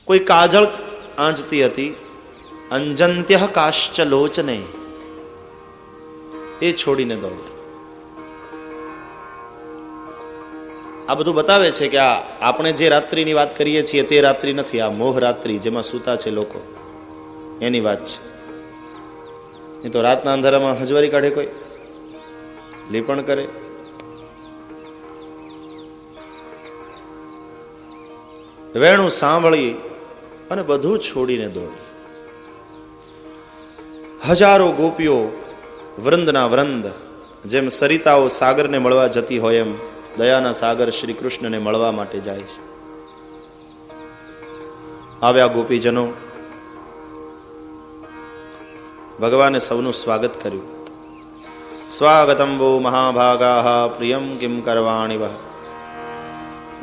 કોઈ કાજળ આંચતી હતી, અંજંત્ય કાશ્ચ લોચને, એ છોડીને દોડી. આ બધું બતાવે છે કે આ આપણે જે રાત્રિની વાત કરીએ છીએ તે રાત્રિ નથી, આ મોહ રાત્રિ જેમાં સૂતા છે લોકો એની વાત છે. નહીં તો રાતના અંધારામાં હજવારી કાઢે, કોઈ લીપણ કરે. વેણું સાંભળી અને બધું છોડીને દોડી. હજારો ગોપીઓ વૃંદના વૃંદ, જેમ સરિતાઓ સાગરને મળવા જતી હોય એમ દયાના સાગર શ્રી કૃષ્ણને મળવા માટે જાય છે. આવ્યા ગોપીજનો, ભગવાને સૌનું સ્વાગત કર્યું. સ્વાગતમ વો મહાભાગાઃ પ્રિયમ કિમ કરવાણિ વઃ,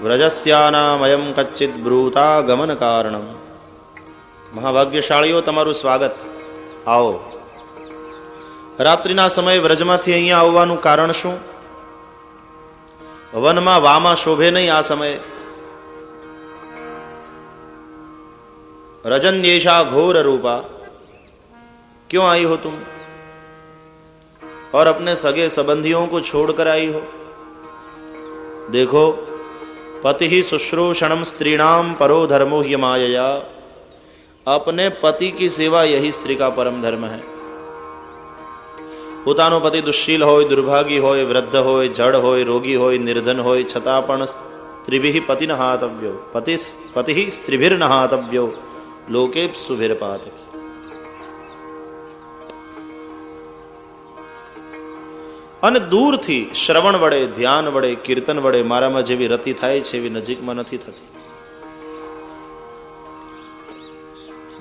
વ્રજસ્યાનામયમ કચ્ચિત બ્રૂતા ગમન કારણમ. મહાભાગ્યશાળીઓ, તમારું સ્વાગત. આવો. રાત્રિના સમયે વ્રજમાંથી અહીંયા આવવાનું કારણ શું? વનમાં વામા શોભે નહીં આ સમયે. रजन्येषा घोर रूपा, क्यों आई हो तुम और अपने सगे संबंधियों को छोड़कर आई हो? देखो, पति ही शुश्रूषणम स्त्रीणाम परो धर्मो ह्यमायया, अपने पति की सेवा यही स्त्री का परम धर्म है. પોતાનો પતિ દુશ્શીલ હોય, દુર્ભાગી હોય, વૃદ્ધ હોય, જડ હોય, રોગી હોય, નિર્ધન હોય, છતાં પણ સ્ત્રીભિઃ પતિન હાતવ્યો, પતિઃ સ્ત્રીભિર્ન હાતવ્યો, લોકેપ્સુભિર્પાતકી. અને દૂરથી શ્રવણ વડે, ધ્યાન વડે, કીર્તન વડે મારામાં જેવી રતિ થાય છે એવી નજીકમાં નથી થતી.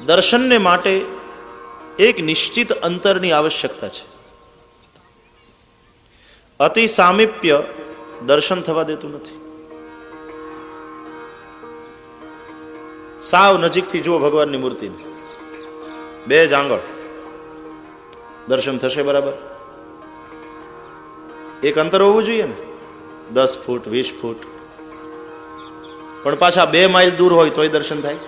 દર્શનને માટે એક નિશ્ચિત અંતરની આવશ્યકતા છે. અતિ સામીપ્ય દર્શન થવા દેતું નથી. સાવ નજીકથી જુઓ ભગવાનની મૂર્તિને, બે જ આંગળ, દર્શન થશે બરાબર? એક અંતર હોવું જોઈએ ને, 10 ફૂટ 20 ફૂટ, પણ પાછા 2 માઇલ દૂર હોય તોય દર્શન થાય.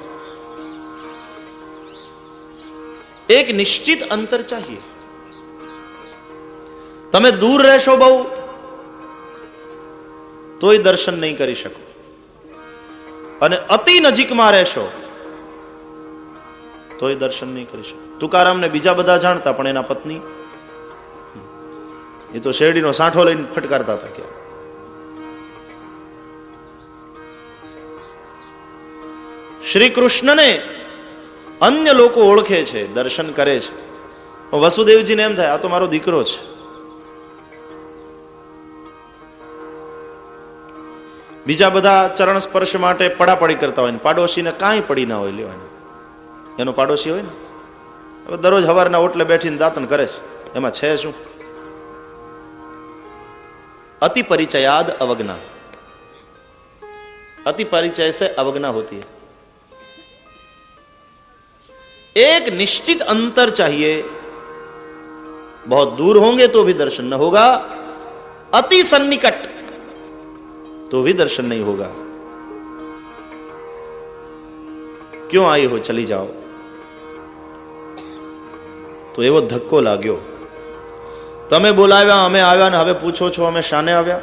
એક નિશ્ચિત અંતર ચાહીએ. તમે દૂર રહેશો બહુ તોય દર્શન નહીં કરી શકો, અને અતિ નજીકમાં રહેશો તોય દર્શન નહીં કરી શકો. તુકારામને બીજા બધા જાણતા, પણ એના પત્ની એ તો શેરડીનો સાંઠો લઈને ફટકારતા હતા. કે શ્રી કૃષ્ણને અન્ય લોકો ઓળખે છે, દર્શન કરે છે. વસુદેવજીને એમ થાય આ તો મારો દીકરો છે. બીજા બધા ચરણ સ્પર્શ માટે પડાપડી કરતા હોય ને પાડોશીને કાંઈ પડી ના હોય લેવાની. એનો પાડોશી હોય ને, હવે દરરોજ સવારના ઓટલે બેઠીને દાંતણ કરે છે, એમાં છે શું? अति परिचयाद अवज्ञा, अति परिचय से अवज्ञा होती है. एक निश्चित अंतर चाहिए. बहुत दूर होंगे तो भी दर्शन न होगा, अति सन्निकट तो भी दर्शन नहीं होगा. क्यों आई हो, चली जाओ. तो एवो धक्को लाग्यो. તમે બોલાવ્યા, અમે આવ્યા, ને હવે પૂછો છો અમે શાને આવ્યા?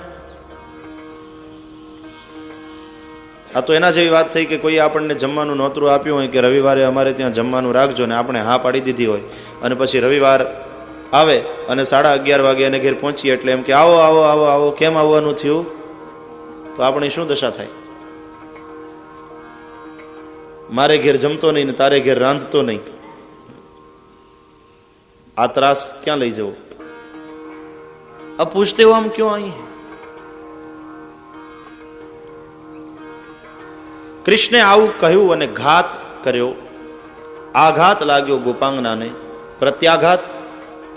આ તો એના જેવી વાત થઈ કે કોઈ આપણને જમવાનું નોતરું આપ્યું હોય કે રવિવારે અમારે ત્યાં જમવાનું રાખજો, ને આપણે હા પાડી દીધી હોય, અને પછી રવિવાર આવે અને 11:30 વાગે એને ઘેર પહોંચીએ એટલે એમ કે આવો આવો આવો આવો, કેમ આવવાનું થયું? તો આપણી શું દશા થાય? મારે ઘેર જમતો નહીં ને તારે ઘેર રાંધતો નહીં, આ ત્રાસ ક્યાં લઈ જવો? अब पूछते हो हम क्यों आई हैं? કૃષ્ણે આવું કહ્યું અને ઘાત કર્યો. આઘાત લાગ્યો ગોપાંગનાને, પ્રત્યાઘાત,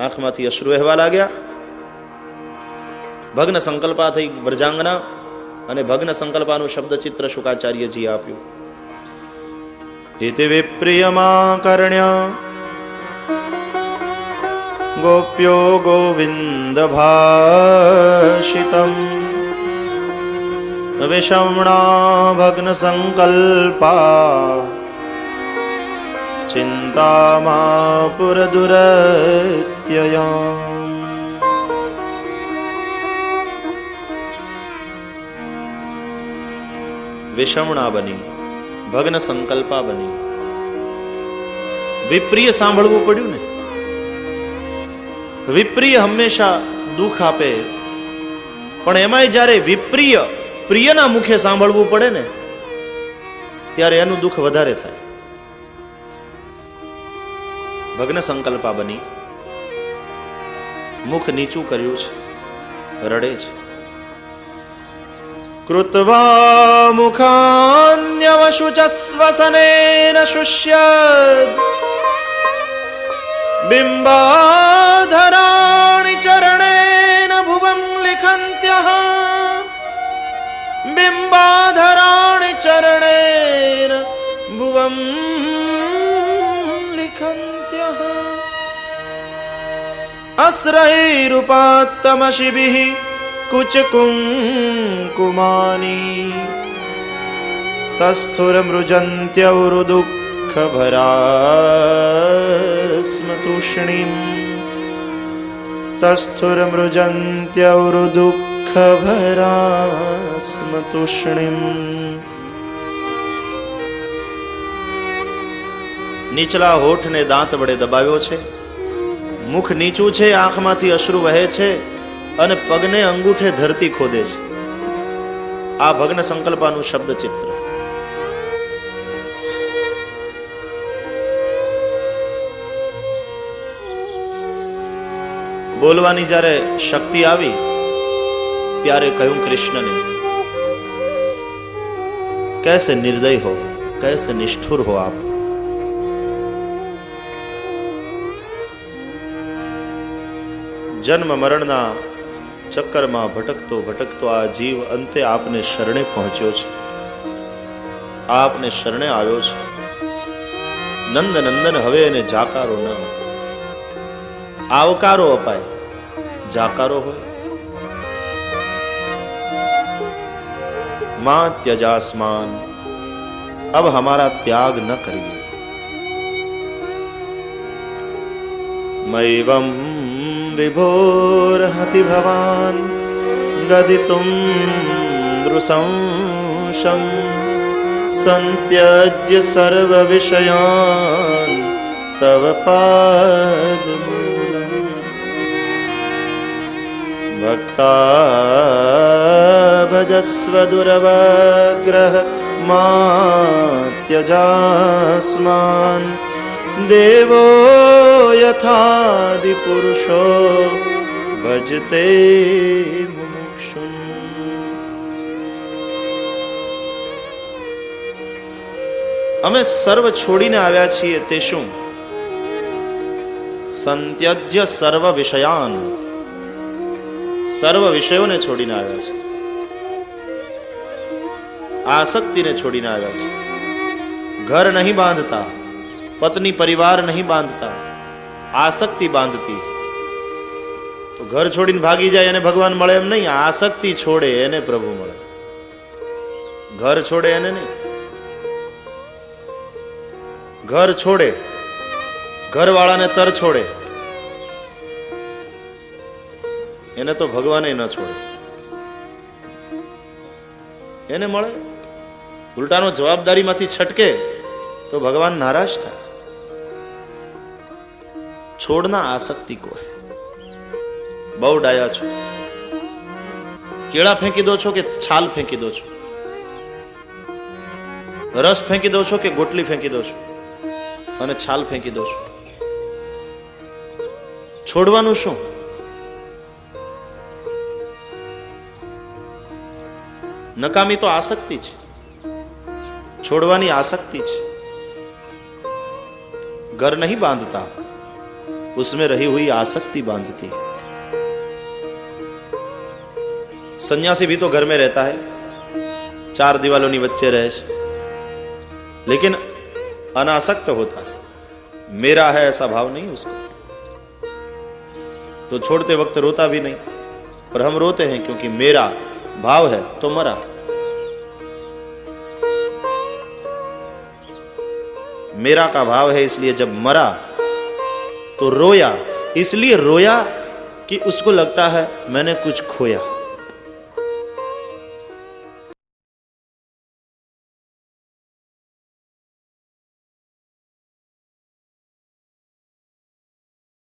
આંખમાંથી અશ્રુ વહેવા લાગ્યા. ભગ્ન સંકલ્પા થઈ વ્રજાંગના, અને ભગ્ન સંકલ્પાનું શબ્દ ચિત્ર શુકાચાર્યજી આપ્યું. એતે વિપ્રિયમાકર્ણ્ય ગોપ્યો ગોવિંદ ભાષિતમ વિષમણા ભગ્ન સંકલ્પા ચિંતામા પુરદુરત્યયા. વિષમણા બની, ભગ્ન સંકલ્પા બની. વિપ્રિય સાંભળવું પડ્યું ને. વિપ્રિય હંમેશા દુઃખ આપે, પણ એમાંય જ્યારે વિપ્રિય પ્રિયના મુખે સાંભળવું પડે ને ત્યારે એનું દુઃખ વધારે થાય. ભગ્ન સંકલ્પા બની, મુખ નીચું કર્યું છે, રડે છે. કૃત્વા મુખાન્યવશુચસ્વસનેન શુષ્યદ બિંબાધરાણિ ચરણેન ભુવં લિખન્ત્યઃ બિંબાધરાણિ ચરણેન ભુવં લિખન્ત્યઃ અસ્રૈરુપાત્તમશિભિઃ કુચકુંકુમાની તસ્થુરમૃજન્ત્યવરુદુઃખભરાસ્મતુષ્ણીમ તસ્થુરમૃજન્ત્યવરુદુઃખભરાસ્મતુષ્ણીમ. નીચલા હોઠને દાંત વડે દબાવ્યો છે, મુખ નીચું છે, આંખમાંથી અશ્રુ વહે છે, અને પગને અંગૂઠે ધરતી ખોદે છે. આ ભગ્ન સંકલ્પાનું શબ્દ ચિત્ર. બોલવાની જ્યારે શક્તિ આવી ત્યારે કહ્યું કૃષ્ણને, कैसे निर्दय हो, कैसे निष्ठुर हो आप। जन्म मरणના ચક્કરમાં ભટકતો ભટકતો આ જીવ અંતે આપને શરણે પહોંચ્યો છે, આપને શરણે આવ્યો છે। નંદ નંદન હવે એને જાકારો ન, આવકારો અપાય, જાકારો હોય। मां त्यजास्मान, अब हमारा त्याग न करिए। मैवं विभोर्हति भवान गदितुं नृशंसं संत्यज्य सर्व विषयान् तव पादमूलम्। भक्ता भजस्व दुरवग्रह मात्यजास्मान् देवो यथादि पुरुषो भजते मुमुक्षुम्। અમે સર્વ છોડીને આવ્યા છીએ તે શું? સંત્યજ્ય સર્વ વિષયાન, સર્વ વિષયોને છોડીને આવ્યા છે, आसक्तिને છોડીને આવ્યા છે। ઘર નહીં બાંધતા, પત્ની પરિવાર નહીં બાંધતા, આસક્તિ બાંધતી। તો ઘર છોડીને ભાગી જાય એને ભગવાન મળે એમ નહીં, આસક્તિ છોડે એને પ્રભુ મળે। ઘર છોડે એને નહીં, ઘર છોડે, ઘરવાળાને તર છોડે એને તો ભગવાને ન છોડે, એને મળે। ઉલટાનો જવાબદારીમાંથી છટકે तो भगवान नाराज था। छोड़ना आसक्ति को है। बहु डाया छो, केड़ा फेंकी दो छो के छाल फेंकी दो छो, रस फेंकी दो छो के गोटली फेंकी दो छो અને છાલ ફેંકી દો છો। છોડવાનું શું? નકામી તો આસક્તિ છે, છોડવાની આસક્તિ છે। घर नहीं बांधता, उसमें रही हुई आसक्ति बांधती। सन्यासी भी तो घर में रहता है, चार दीवालों वच्चे रहे, लेकिन अनासक्त होता है, मेरा है ऐसा भाव नहीं उसको। तो छोड़ते वक्त रोता भी नहीं, पर हम रोते हैं क्योंकि मेरा भाव है तो मरा। मेरा का भाव है, इसलिए जब मरा तो रोया, इसलिए रोया कि उसको लगता है मैंने कुछ खोया।